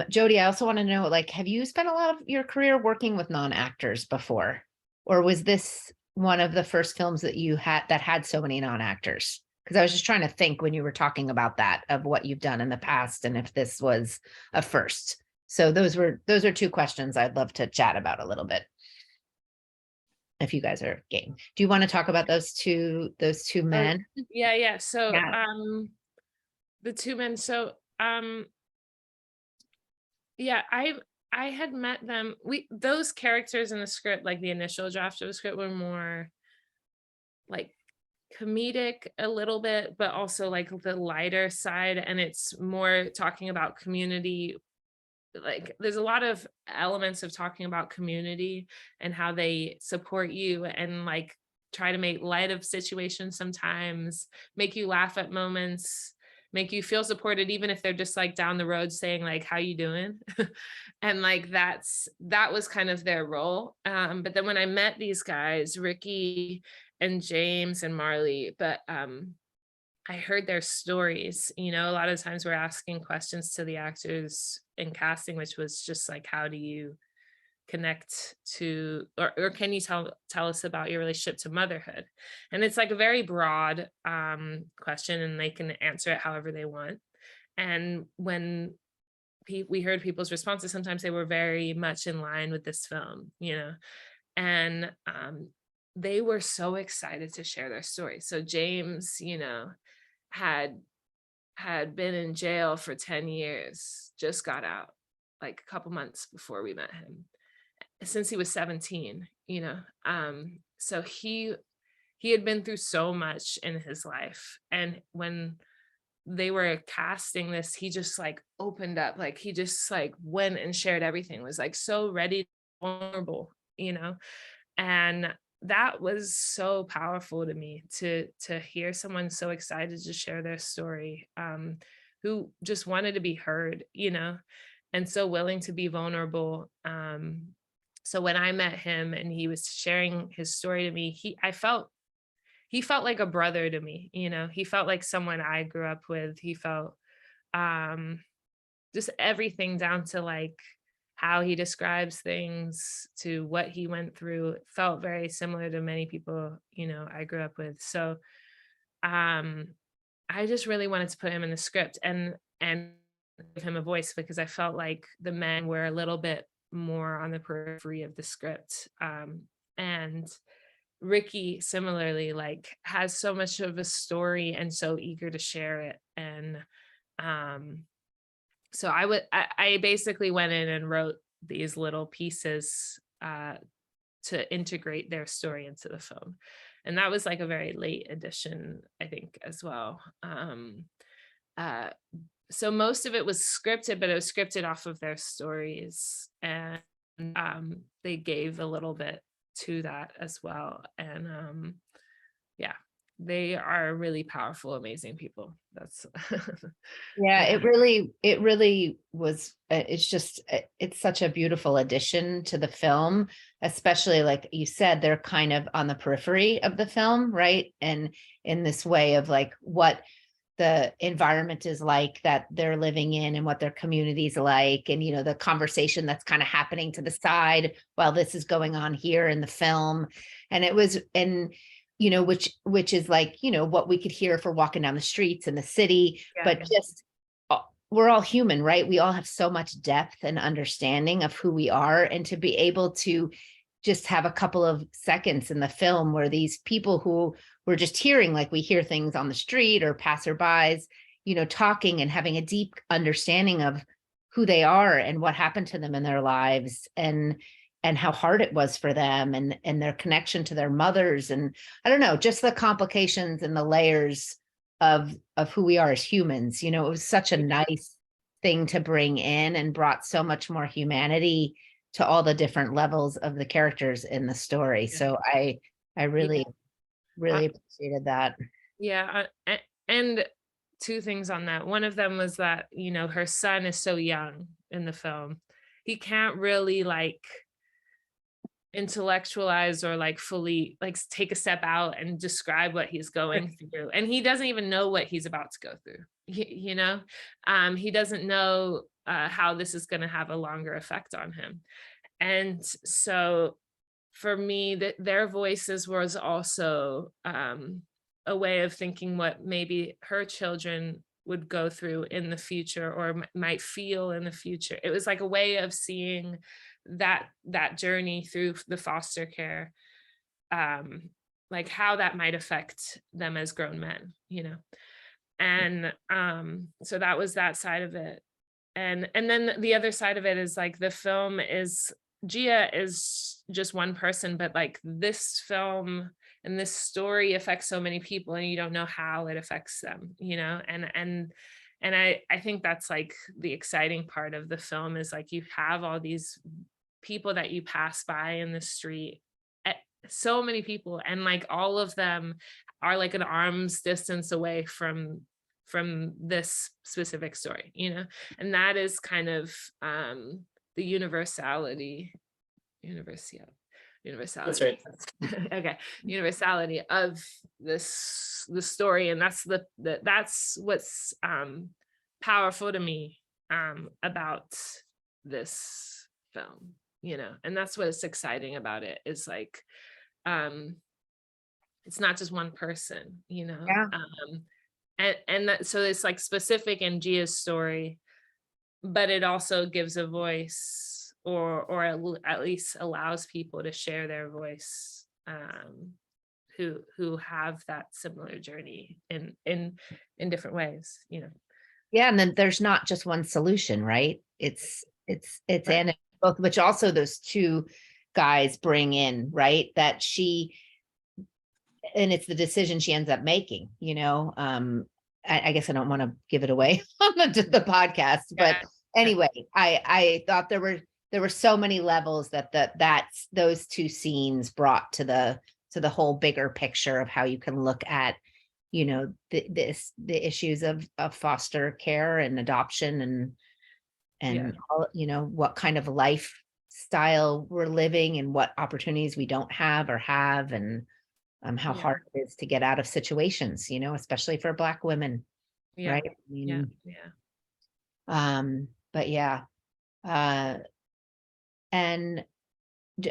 Jody, I also want to know, like, have you spent a lot of your career working with non-actors before? Or was this one of the first films that you had that had so many non-actors? Because I was just trying to think when you were talking about that, of what you've done in the past and if this was a first. So those are two questions I'd love to chat about a little bit, if you guys are game. Do you want to talk about those two men? Yeah. So Yeah. the two men. So yeah, I had met them. Those characters in the script, like the initial draft of the script, were more like comedic a little bit, but also like the lighter side, and it's more talking about community. Like there's a lot of elements of talking about community and how they support you, and like try to make light of situations sometimes, make you laugh at moments, make you feel supported even if they're just like down the road saying like how you doing. And like that was kind of their role. But then when I met these guys, Ricky and James and Marley, but I heard their stories. A lot of times we're asking questions to the actors in casting, which was just like, how do you connect to, or can you tell us about your relationship to motherhood? And it's like a very broad question, and they can answer it however they want. And when we heard people's responses, sometimes they were very much in line with this film, and they were so excited to share their story. So James, had been in jail for 10 years, just got out like a couple months before we met him, since he was 17. So he had been through so much in his life, and when they were casting this, he just like opened up, like he just like went and shared everything, was like so ready, vulnerable, and that was so powerful to me, to hear someone so excited to share their story, who just wanted to be heard, and so willing to be vulnerable. So when I met him and he was sharing his story to me, he felt like a brother to me. He felt like someone I grew up with. He felt just everything, down to like how he describes things, to what he went through, felt very similar to many people, I grew up with. So I just really wanted to put him in the script and give him a voice, because I felt like the men were a little bit more on the periphery of the script. And Ricky similarly, like, has so much of a story and so eager to share it. And so I basically went in and wrote these little pieces to integrate their story into the film. And that was like a very late addition, I think, as well. Uh, so most of it was scripted, but it was scripted off of their stories. And they gave a little bit to that as well. And yeah, they are really powerful, amazing people. That's Yeah, yeah. it really was. It's such a beautiful addition to the film, especially like you said, they're kind of on the periphery of the film, right? And in this way of like what the environment is like that they're living in, and what their community's like, and the conversation that's kind of happening to the side while this is going on here in the film. And it was, and which is like, what we could hear if we're walking down the streets in the city, but just we're all human, right? We all have so much depth and understanding of who we are, and to be able to just have a couple of seconds in the film where these people who we're just hearing, like we hear things on the street or passerbys, talking and having a deep understanding of who they are and what happened to them in their lives, and how hard it was for them, and their connection to their mothers. And I don't know, just the complications and the layers of who we are as humans. It was such a nice thing to bring in, and brought so much more humanity to all the different levels of the characters in the story. So I really appreciated that. Yeah. And two things on that. One of them was that, her son is so young in the film. He can't really like intellectualize or like fully like take a step out and describe what he's going through. And he doesn't even know what he's about to go through. He doesn't know how this is going to have a longer effect on him. And so for me, their voices was also a way of thinking what maybe her children would go through in the future, or might feel in the future. It was like a way of seeing that journey through the foster care, like how that might affect them as grown men, and so that was that side of it. And then the other side of it is like the film is, Gia is just one person, but like this film and this story affects so many people, and you don't know how it affects them, and I think that's like the exciting part of the film, is like you have all these people that you pass by in the street, so many people, and like all of them are like an arm's distance away from this specific story, and that is kind of the universality. That's right. Okay, universality of the story, and that's what's powerful to me about this film, and that's what's exciting about it, is like it's not just one person, Yeah. And that, so it's like specific in Gia's story, but it also gives a voice, or at least allows people to share their voice, who have that similar journey in different ways, Yeah, and then there's not just one solution, right? It's Right. and both, which also those two guys bring in, right? That and it's the decision she ends up making, I guess I don't want to give it away on the podcast, but anyway, I thought there were so many levels that's those two scenes brought to the whole bigger picture of how you can look at, the issues of foster care and adoption, and what kind of lifestyle we're living, and what opportunities we don't have or have, and how hard it is to get out of situations, especially for Black women. Right. I mean, but yeah. And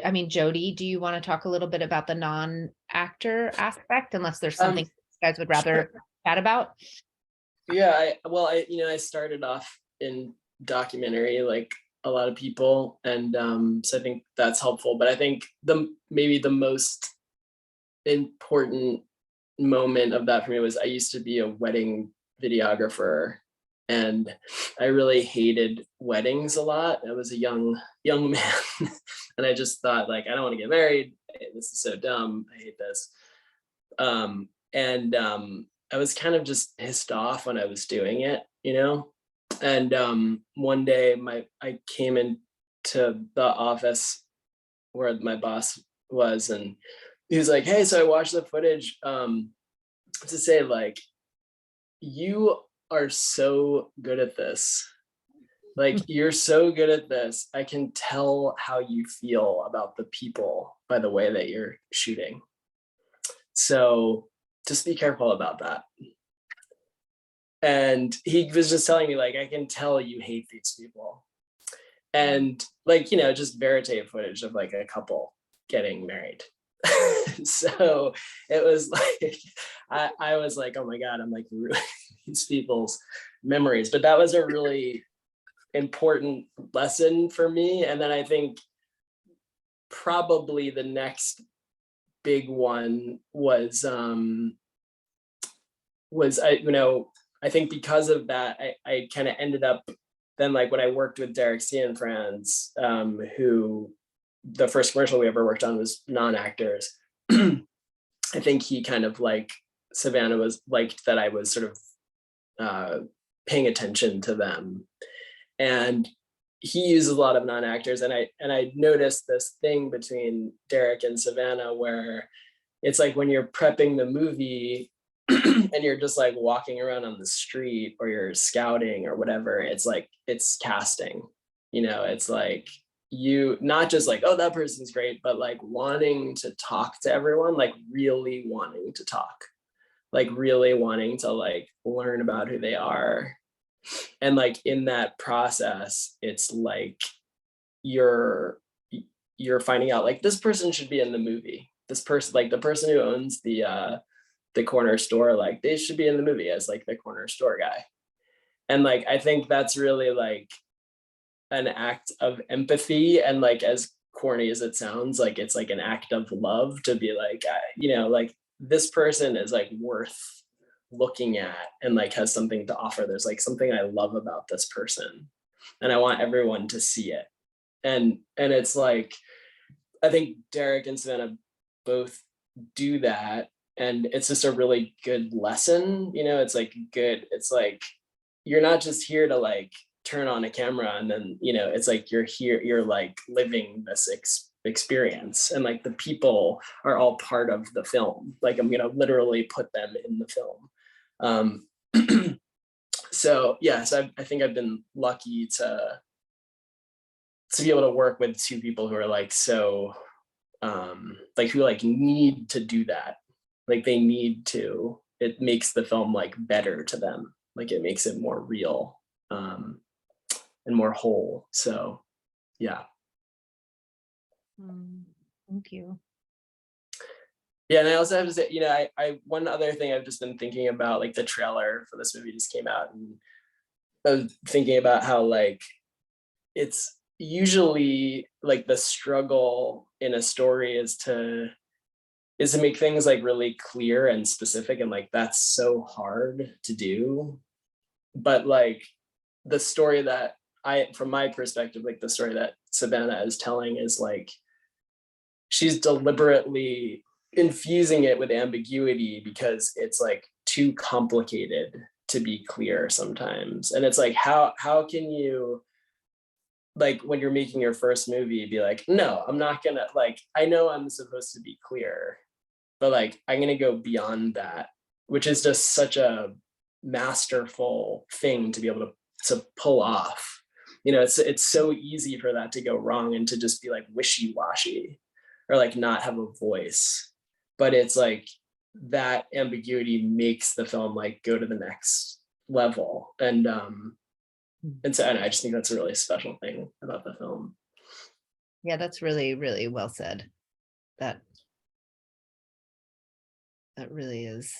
I mean, Jody, do you want to talk a little bit about the non-actor aspect, unless there's something you guys would rather chat about? Yeah, I started off in documentary like a lot of people, and so I think that's helpful. But I think maybe the most important moment of that for me was I used to be a wedding videographer, and I really hated weddings a lot. I was a young man and I just thought, like, I don't want to get married. This is so dumb. I hate this. And I was kind of just pissed off when I was doing it, and one day I came into the office where my boss was, and he was like, hey, so I watched the footage to say, like, you are so good at this. Like, you're so good at this. I can tell how you feel about the people by the way that you're shooting. So just be careful about that. And he was just telling me, like, I can tell you hate these people. And like, just verite footage of like a couple getting married. So it was like, I was like, oh my God, I'm like ruining these people's memories. But that was a really important lesson for me. And then I think probably the next big one was I think because of that, I kind of ended up then, like when I worked with Derek Cianfrance, who the first commercial we ever worked on was non-actors. I think he kind of like Savanah was liked that I was sort of paying attention to them, and he uses a lot of non-actors, and I noticed this thing between Derek and Savanah where it's like when you're prepping the movie and you're just like walking around on the street or you're scouting or whatever, it's like it's casting, it's like you not just like, oh, that person's great, but like wanting to talk to everyone, like really wanting to talk, like really wanting to like learn about who they are. And like in that process, it's like you're finding out like this person should be in the movie. This person, like the person who owns the corner store, like they should be in the movie as like the corner store guy. And like I think that's really like an act of empathy, and like as corny as it sounds, like it's like an act of love to be like, like this person is like worth looking at and like has something to offer. There's like something I love about this person and I want everyone to see it. And it's like I think Derek and Savanah both do that, and it's just a really good lesson. It's like good, it's like you're not just here to like turn on a camera and then it's like you're here, you're like living this experience, and like the people are all part of the film. Like I'm gonna literally put them in the film. So yes, I think I've been lucky to be able to work with two people who are like so like who like need to do that. Like they need to, it makes the film like better to them, like it makes it more real and more whole. So yeah. Thank you. Yeah, and I also have to say, I one other thing I've just been thinking about, like the trailer for this movie just came out, and I was thinking about how like it's usually like the struggle in a story is to make things like really clear and specific, and like that's so hard to do. But like the story that from my perspective, like the story that Savanah is telling is like she's deliberately infusing it with ambiguity because it's like too complicated to be clear sometimes. And it's like how can you, like when you're making your first movie, be like, no, I'm not gonna, like I know I'm supposed to be clear, but like I'm gonna go beyond that, which is just such a masterful thing to be able to pull off. It's so easy for that to go wrong and to just be like wishy-washy or like not have a voice. But it's like that ambiguity makes the film like go to the next level. And so I just think that's a really special thing about the film. Yeah, that's really, really well said. That really is.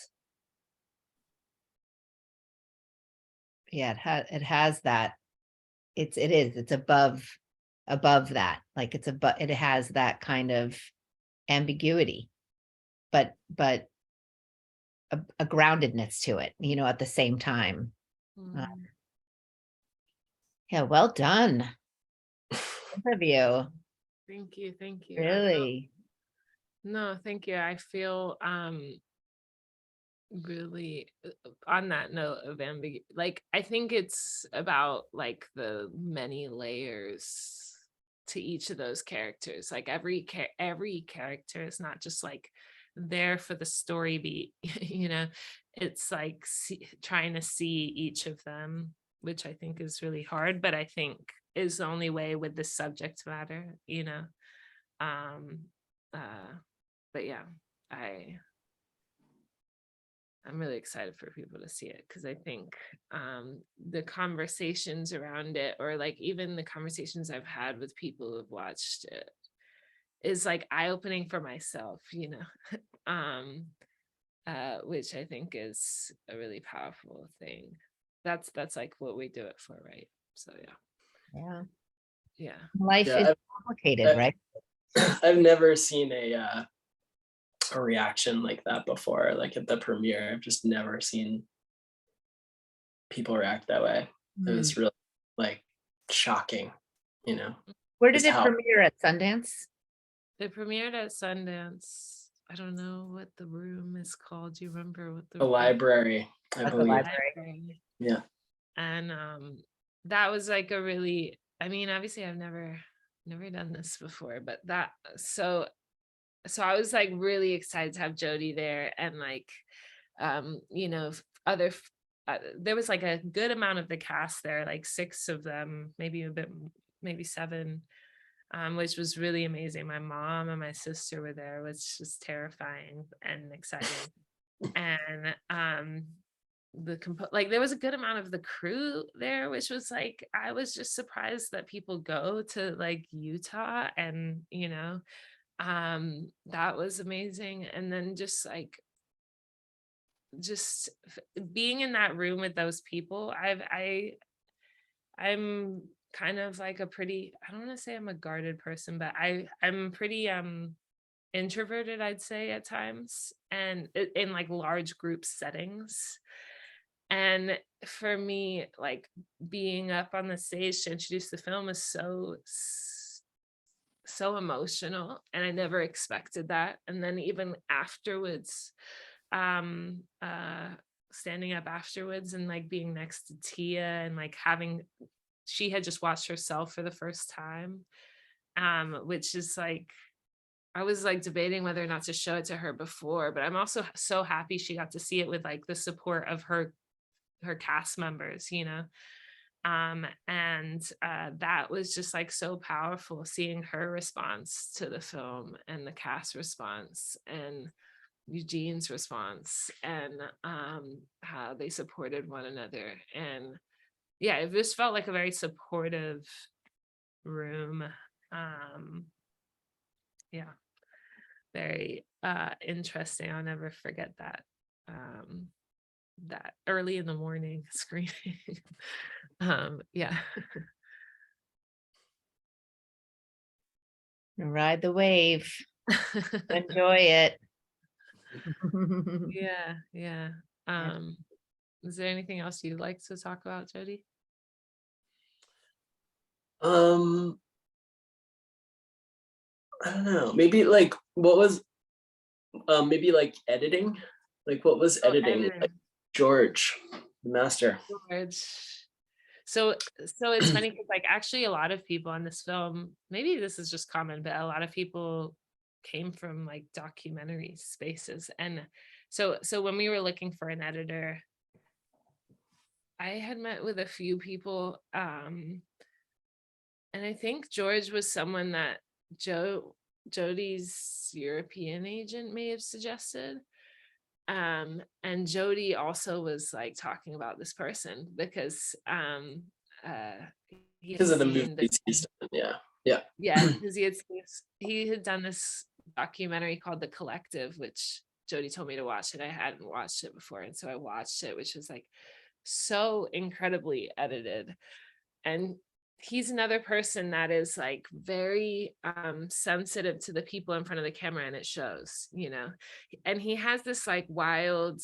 Yeah, it has that. It's above that. Like it has that kind of ambiguity, but a groundedness to it, at the same time. Yeah, well done. Interview. Thank you. Really. No, thank you. I feel really on that note of ambiguity, like I think it's about like the many layers to each of those characters. Like every character is not just like there for the story beat, it's like trying to see each of them, which I think is really hard, but I think is the only way with the subject matter, but yeah, I'm really excited for people to see it, because I think the conversations around it, or like even the conversations I've had with people who have watched it, is like eye-opening for myself, which I think is a really powerful thing. That's like what we do it for, right? So yeah. Life is complicated, right? I've never seen a reaction like that before, like at the premiere. I've just never seen people react that way. It Mm. was really like shocking, you know. Where did Just it how- premiere? At Sundance? It premiered at Sundance. I don't know what the room is called. Do you remember what the The library, I At the believe. library. Yeah. And that was like a really, I mean, obviously I've never done this before, but that so I was like really excited to have Jody there, and like you know, there was like a good amount of the cast there, like 6 of them, maybe a bit, maybe 7, which was really amazing. My mom and my sister were there, which was terrifying and exciting. And like there was a good amount of the crew there, which was like, I was just surprised that people go to like Utah, and you know, that was amazing. And then just like being in that room with those people, I'm kind of like a pretty, I don't want to say I'm a guarded person, but I'm pretty introverted, I'd say at times, and in like large group settings. And for me, like being up on the stage to introduce the film is so emotional, and I never expected that. And then even afterwards, standing up afterwards and like being next to Tia, and like she had just watched herself for the first time, which is like, I was like debating whether or not to show it to her before, but I'm also so happy she got to see it with like the support of her cast members, you know. And that was just like so powerful, seeing her response to the film and the cast response and Eugene's response, and how they supported one another. And yeah, it just felt like a very supportive room. Yeah, very interesting. I'll never forget that. That early in the morning screening. Yeah. Ride the wave. Enjoy it. Yeah. Is there anything else you'd like to talk about, Jody? I don't know. Maybe like what was maybe like editing? Like what was editing? Like George, the master. George. So it's funny because like actually a lot of people on this film, maybe this is just common, but a lot of people came from like documentary spaces. And so when we were looking for an editor, I had met with a few people, and I think George was someone that Jody's European agent may have suggested. And Jody also was like talking about this person because Because of the movies he's done. Yeah. because he had done this documentary called The Collective, which Jody told me to watch, and I hadn't watched it before, and so I watched it, which was like so incredibly edited. And he's another person that is like very sensitive to the people in front of the camera, and it shows, you know. And he has this like wild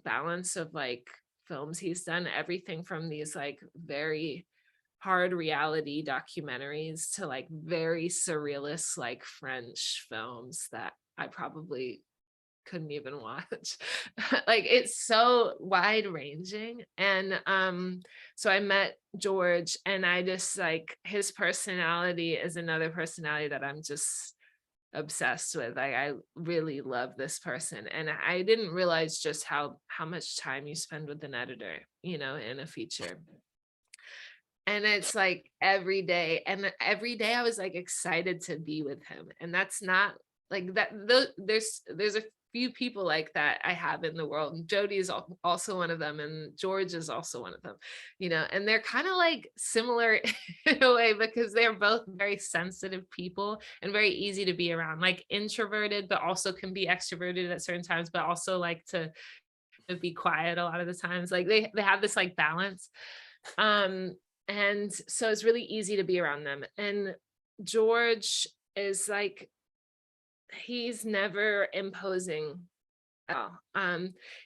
balance of like films he's done, everything from these like very hard reality documentaries to like very surrealist like French films that I probably couldn't even watch. Like it's so wide ranging. And so I met George, and I just like, his personality is another personality that I'm just obsessed with. Like I really love this person, and I didn't realize just how much time you spend with an editor, you know, in a feature. And it's like every day, and every day I was like excited to be with him. And that's not like that. There's a few people like that I have in the world. And Jody is also one of them, and George is also one of them, you know. And they're kind of like similar in a way, because they're both very sensitive people and very easy to be around, like introverted, but also can be extroverted at certain times, but also like to be quiet a lot of the times. Like they have this like balance. And so it's really easy to be around them. And George is like, he's never imposing at all.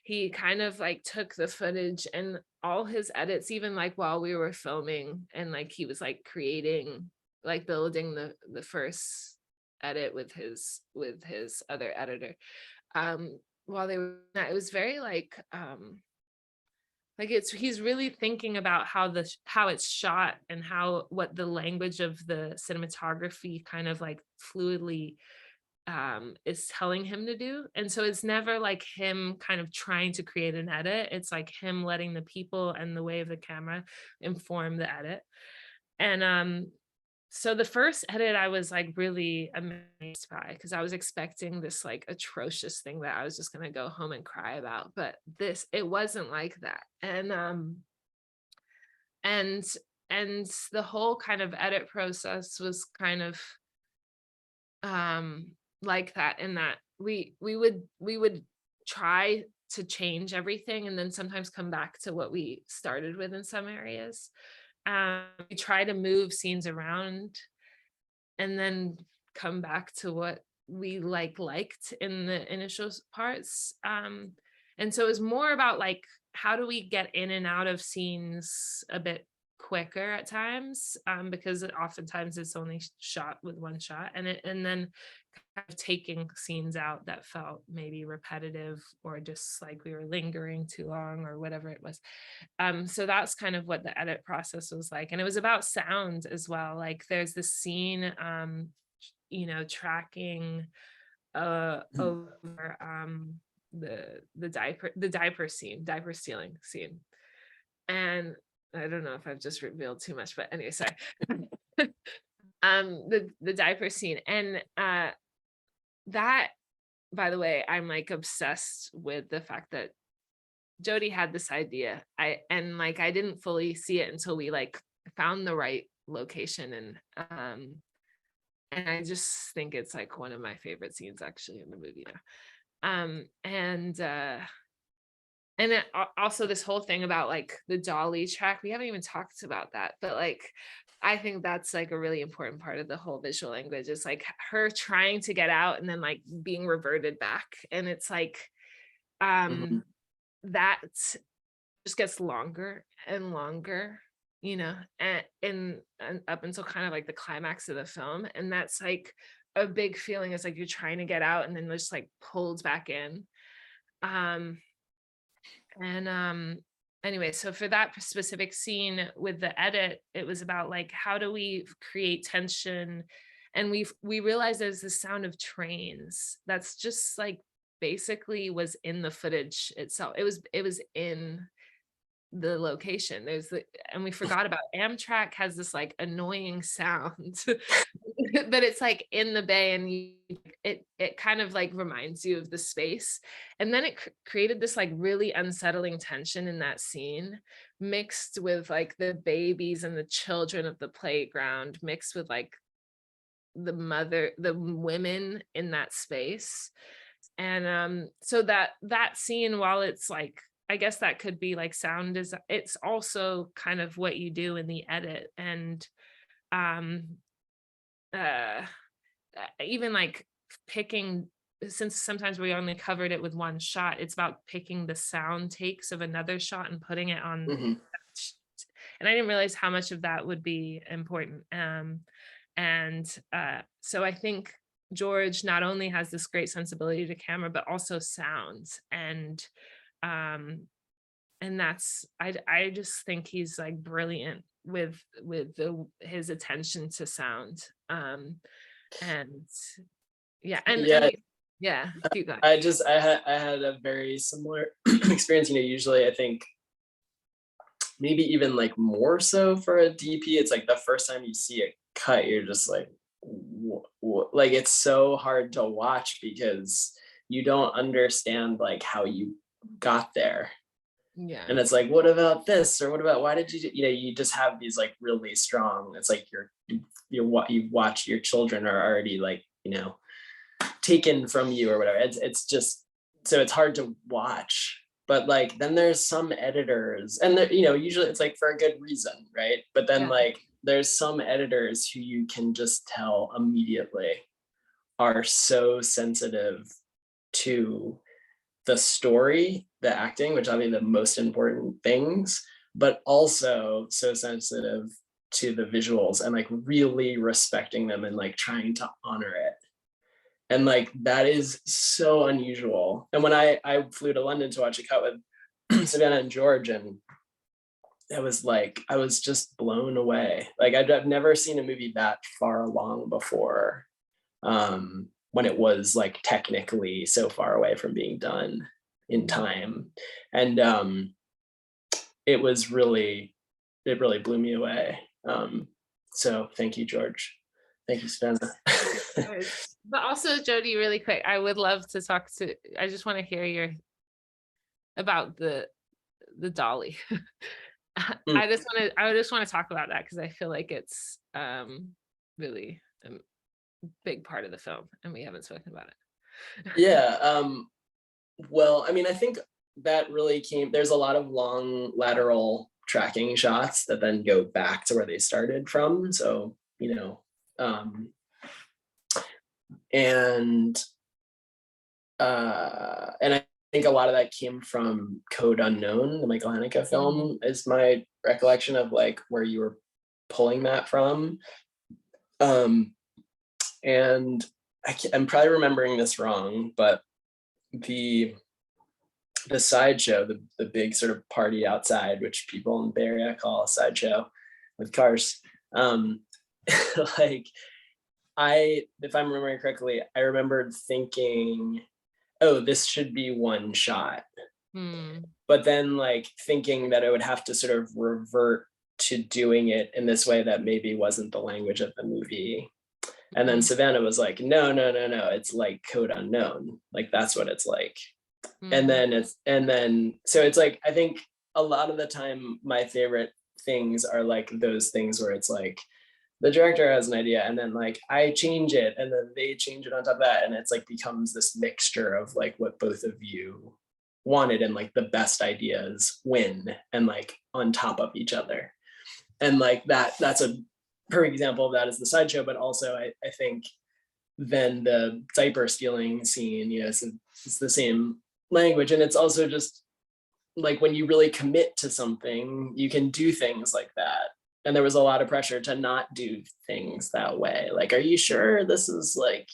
He kind of like took the footage and all his edits, even like while we were filming, and like he was like creating, like building the first edit with his other editor, while they were, it was very like he's really thinking about how it's shot, and what the language of the cinematography kind of like fluidly is telling him to do. And so it's never like him kind of trying to create an edit. It's like him letting the people and the way of the camera inform the edit. And so the first edit I was like really amazed by, because I was expecting this like atrocious thing that I was just gonna go home and cry about. But it wasn't like that. And the whole kind of edit process was kind of like that, in that we would try to change everything and then sometimes come back to what we started with in some areas. We try to move scenes around and then come back to what we liked in the initial parts. And so it's more about like, how do we get in and out of scenes a bit quicker at times, because oftentimes it's only shot with one shot, and then kind of taking scenes out that felt maybe repetitive, or just like we were lingering too long, or whatever it was. So that's kind of what the edit process was like. And it was about sound as well. Like there's this scene, tracking over the diaper stealing scene. And I don't know if I've just revealed too much, but anyway, sorry. The diaper scene, and that, by the way, I'm like obsessed with the fact that Jody had this idea. I didn't fully see it until we like found the right location, and I just think it's like one of my favorite scenes actually in the movie now. And then also this whole thing about like the dolly track, we haven't even talked about that, but like I think that's like a really important part of the whole visual language. It's like her trying to get out and then like being reverted back, and it's like that just gets longer and longer, and up until kind of like the climax of the film. And that's like a big feeling. It's like you're trying to get out and then just like pulled back in. Anyway, so for that specific scene with the edit, it was about like, how do we create tension? And we realized there's the sound of trains that's just like basically was in the footage itself. It was in the location. And we forgot about Amtrak has this like annoying sound, but it's like in the bay, and it kind of like reminds you of the space. And then it created this like really unsettling tension in that scene, mixed with like the babies and the children of the playground, mixed with like the women in that space. And so that scene, while it's like, I guess that could be like sound design, it's also kind of what you do in the edit. And even like picking, since sometimes we only covered it with one shot, it's about picking the sound takes of another shot and putting it on. And I didn't realize how much of that would be important. So I think George not only has this great sensibility to camera, but also sounds. And that's, I just think he's like brilliant with his attention to sound. And yeah, yeah, keep going. I had a very similar experience. Usually I think maybe even like more so for a DP, it's like the first time you see a cut, you're just like, like it's so hard to watch because you don't understand like how you got there. Yeah. And it's like, what about this? Or what about, why did you just have these like really strong, it's like you watch your children are already like, taken from you or whatever. It's just, so it's hard to watch. But like, then there's some editors, and usually it's like for a good reason, right? But then like, there's some editors who you can just tell immediately are so sensitive to the story, the acting, which are the most important things, but also so sensitive to the visuals and like really respecting them and like trying to honor it. And like that is so unusual. And when I flew to London to watch a cut with Savannah and George, and it was like I was just blown away. Like I've never seen a movie that far along before, when it was like technically so far away from being done in time. And it really blew me away. So thank you, George. Thank you, Savannah. But also, Jody, really quick, I would love to I just want to hear about the dolly. I just want to talk about that because I feel like it's really a big part of the film and we haven't spoken about it. Yeah. Well, I mean, I think that really there's a lot of long lateral tracking shots that then go back to where they started from. So, and I think a lot of that came from Code Unknown, the Michael Haneke film, is my recollection of like where you were pulling that from. And I'm probably remembering this wrong, but the sideshow, the big sort of party outside, which people in the Bay Area call a sideshow with cars, like if I'm remembering correctly, I remembered thinking, oh, this should be one shot. But then like thinking that it would have to sort of revert to doing it in this way that maybe wasn't the language of the movie. And then Savannah was like, no, it's like Code Unknown. Like that's what it's like. And then so it's like, I think a lot of the time my favorite things are like those things where it's like the director has an idea and then like I change it and then they change it on top of that, and it's like becomes this mixture of like what both of you wanted, and like the best ideas win and like on top of each other. And like that's a perfect example of that is the sideshow. But also I think then the diaper stealing scene, it's the same language. And it's also just like when you really commit to something, you can do things like that. And there was a lot of pressure to not do things that way. Like, are you sure this is like,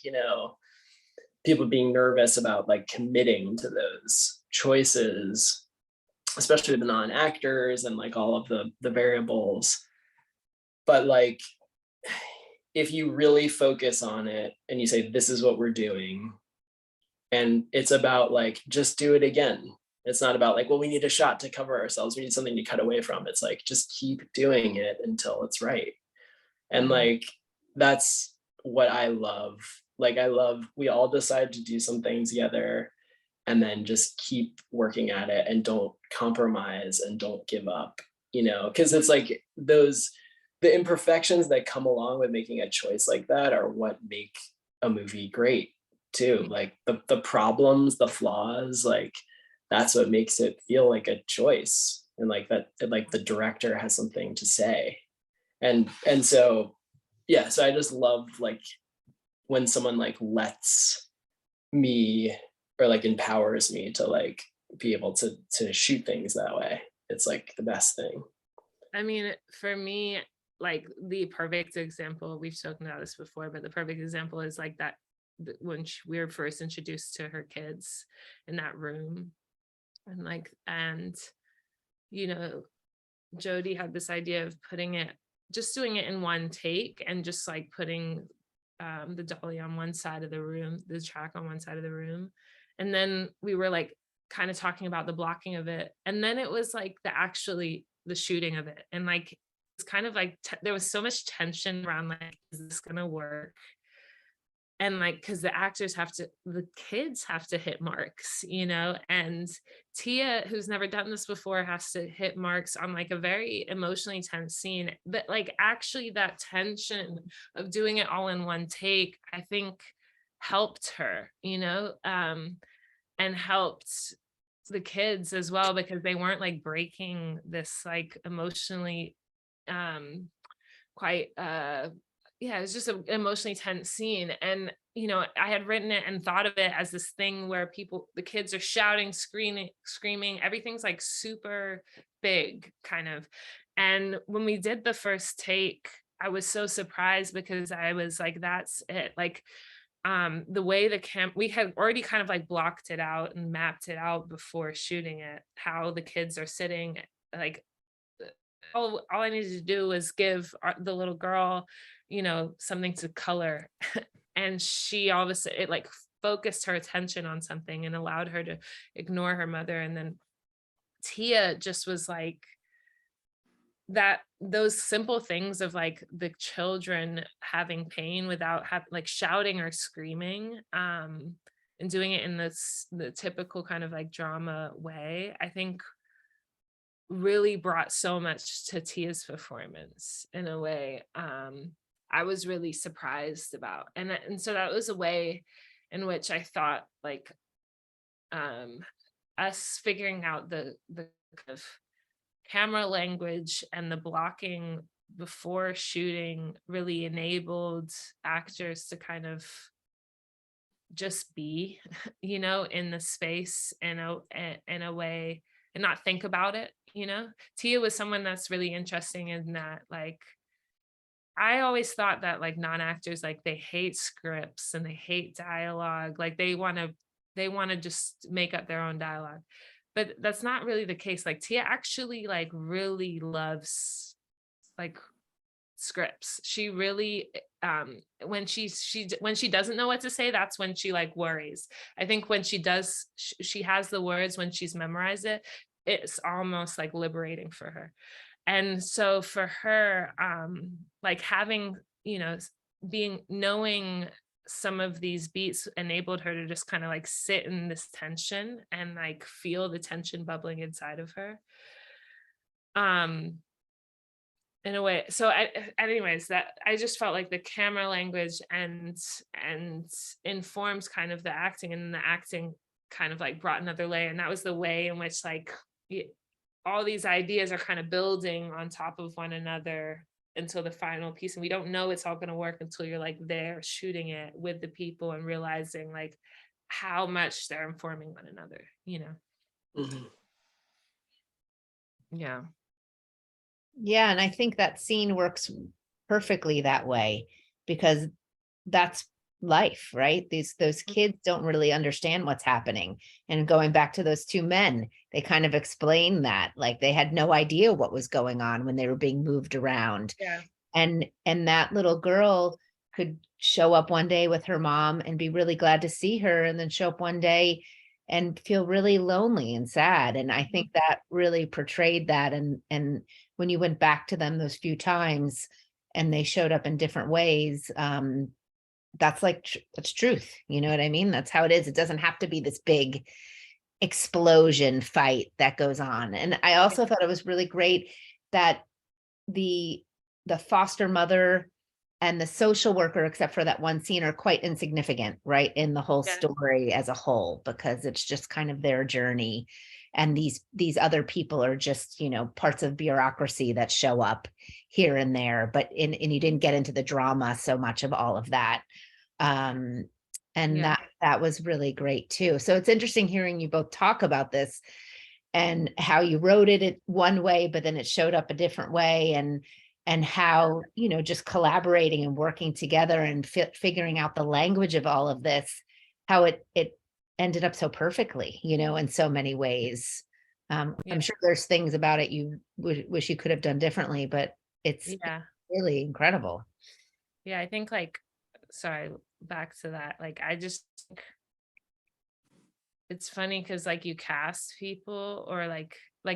people being nervous about like committing to those choices, especially the non-actors and like all of the variables. But like, if you really focus on it and you say, this is what we're doing, and it's about like, just do it again. It's not about like, well, we need a shot to cover ourselves. We need something to cut away from. It's like, just keep doing it until it's right. And like, that's what I love. Like, we all decide to do something together and then just keep working at it and don't compromise and don't give up, because it's like the imperfections that come along with making a choice like that are what make a movie great too. Like the problems, the flaws, like that's what makes it feel like a choice, and like that, like the director has something to say. And so, yeah, so I just love like when someone like lets me or like empowers me to like be able to shoot things that way. It's like the best thing. I mean, for me, like the perfect example, we've spoken about this before, but the perfect example is like that when we were first introduced to her kids in that room, and like, Jody had this idea of doing it in one take and just like putting the dolly on one side of the room, the track on one side of the room. And then we were like kind of talking about the blocking of it. And then it was like the shooting of it. And like, it's kind of like, there was so much tension around like, is this going to work? And like, because the kids have to hit marks, and Tia, who's never done this before, has to hit marks on like a very emotionally tense scene. But like, actually that tension of doing it all in one take, I think helped her, and helped the kids as well, because they weren't like breaking this like emotionally quite it was just an emotionally tense scene. And I had written it and thought of it as this thing where the kids are shouting, screaming, everything's like super big kind of. And when we did the first take, I was so surprised because I was like, that's it. Like, the way we had already kind of like blocked it out and mapped it out before shooting it, how the kids are sitting, like all I needed to do was give the little girl, something to color. And she all of a sudden, it like focused her attention on something and allowed her to ignore her mother. And then Tia just was like, that those simple things of like the children having pain without like shouting or screaming, and doing it in the typical kind of like drama way, I think really brought so much to Tia's performance in a way I was really surprised about. And so that was a way in which I thought like us figuring out the kind of camera language and the blocking before shooting really enabled actors to kind of just be, in the space in a way and not think about it. Tia was someone that's really interesting in that, like, I always thought that like non-actors, like they hate scripts and they hate dialogue, like they want to just make up their own dialogue, but that's not really the case. Like Tia actually like really loves like scripts. She really when when she doesn't know what to say, that's when she like worries. I think when she does, she has the words, when she's memorized it, it's almost like liberating for her. And so for her, like having, knowing some of these beats enabled her to just kind of like sit in this tension and like feel the tension bubbling inside of her. In a way. So anyways, that I just felt like the camera language and informs kind of the acting, and the acting kind of like brought another layer. And that was the way in which like all these ideas are kind of building on top of one another until the final piece. And we don't know it's all going to work until you're like there shooting it with the people and realizing like how much they're informing one another, Mm-hmm. Yeah. Yeah, and I think that scene works perfectly that way, because that's life, right? Those kids don't really understand what's happening. And going back to those two men, they kind of explain that, like they had no idea what was going on when they were being moved around. Yeah. And that little girl could show up one day with her mom and be really glad to see her, and then show up one day and feel really lonely and sad. And I think that really portrayed that. And when you went back to them those few times and they showed up in different ways, that's like that's truth. You know what I mean? That's how it is. It doesn't have to be this big explosion fight that goes on. And I also thought it was really great that the foster mother and the social worker, except for that one scene, are quite insignificant, right, in the whole Yeah. story as a whole, because it's just kind of their journey. And these other people are just, parts of bureaucracy that show up here and there, but and you didn't get into the drama so much of all of that. And Yeah. that was really great too. So it's interesting hearing you both talk about this and how you wrote it one way, but then it showed up a different way, and how, just collaborating and working together and figuring out the language of all of this, how it ended up so perfectly, in so many ways. Yeah. I'm sure there's things about it you wish you could have done differently, but it's Yeah. really incredible. Yeah. I think like, sorry, back to that. Like, I just think it's funny because like you cast people, or like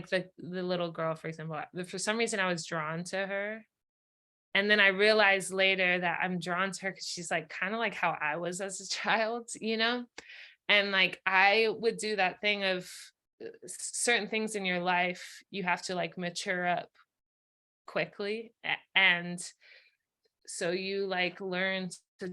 the little girl, for example, for some reason I was drawn to her. And then I realized later that I'm drawn to her because she's like kind of like how I was as a child, and like I would do that thing of certain things in your life, you have to like mature up quickly. And so you like learn to,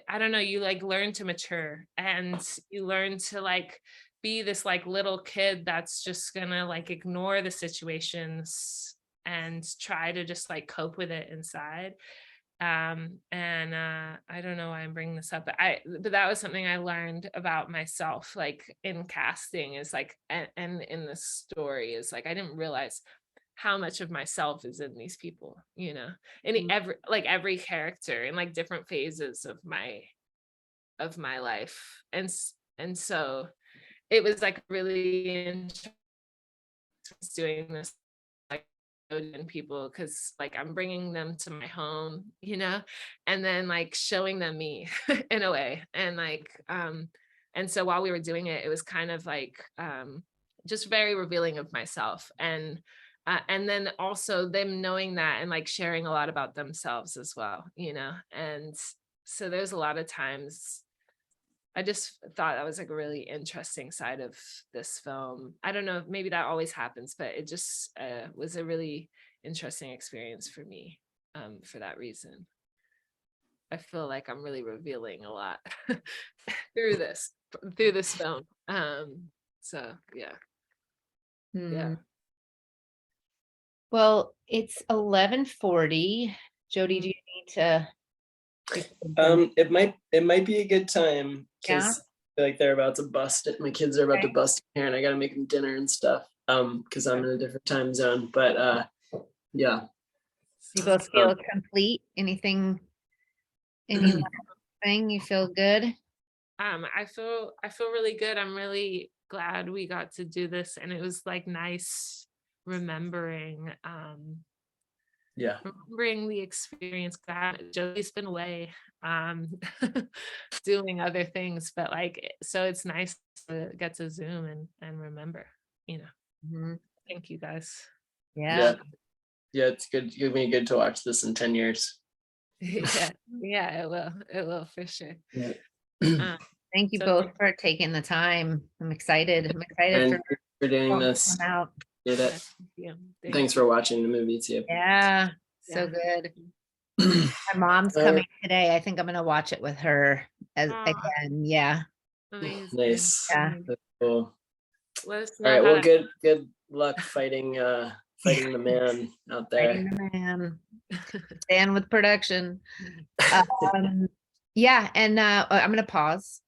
I don't know, you like learn to mature, and you learn to like be this like little kid that's just gonna like ignore the situations and try to just like cope with it inside. I don't know why I'm bringing this up, but that was something I learned about myself, like in casting, is like, and in the story, is like I didn't realize how much of myself is in these people, and every character in like different phases of my life, and so it was like really interesting doing this, like, and people, because like I'm bringing them to my home, and then like showing them me in a way, and like and so while we were doing it, it was kind of like just very revealing of myself, and then also them knowing that and like sharing a lot about themselves as well, and so there's a lot of times I just thought that was like a really interesting side of this film. I don't know if maybe that always happens, but it just was a really interesting experience for me, for that reason. I feel like I'm really revealing a lot through this film. So yeah. Yeah. Well, it's 11:40. Jody, do you need to? It might be a good time, Yeah. because I feel like they're about to bust it. My kids are about to Okay. bust here, and I gotta make them dinner and stuff. Because I'm in a different time zone. But yeah. You both feel complete? Anything you feel good? I feel really good. I'm really glad we got to do this, and it was like nice remembering the experience. God, Jody's been away doing other things, but like, so it's nice to get to Zoom and remember, Thank you guys. Yeah. It's good. It'll be good to watch this in 10 years. Yeah, it will for sure. Thank you both for taking the time. I'm excited. And for doing this. come out. Did it. Thanks for watching the movie too. Yeah, so good. My mom's coming today. I think I'm gonna watch it with her again. Yeah. Amazing. Nice. Yeah. That's cool. Let us All know right. how Well, good luck fighting the man out there. Fighting the man. Stand with production. Yeah, and I'm gonna pause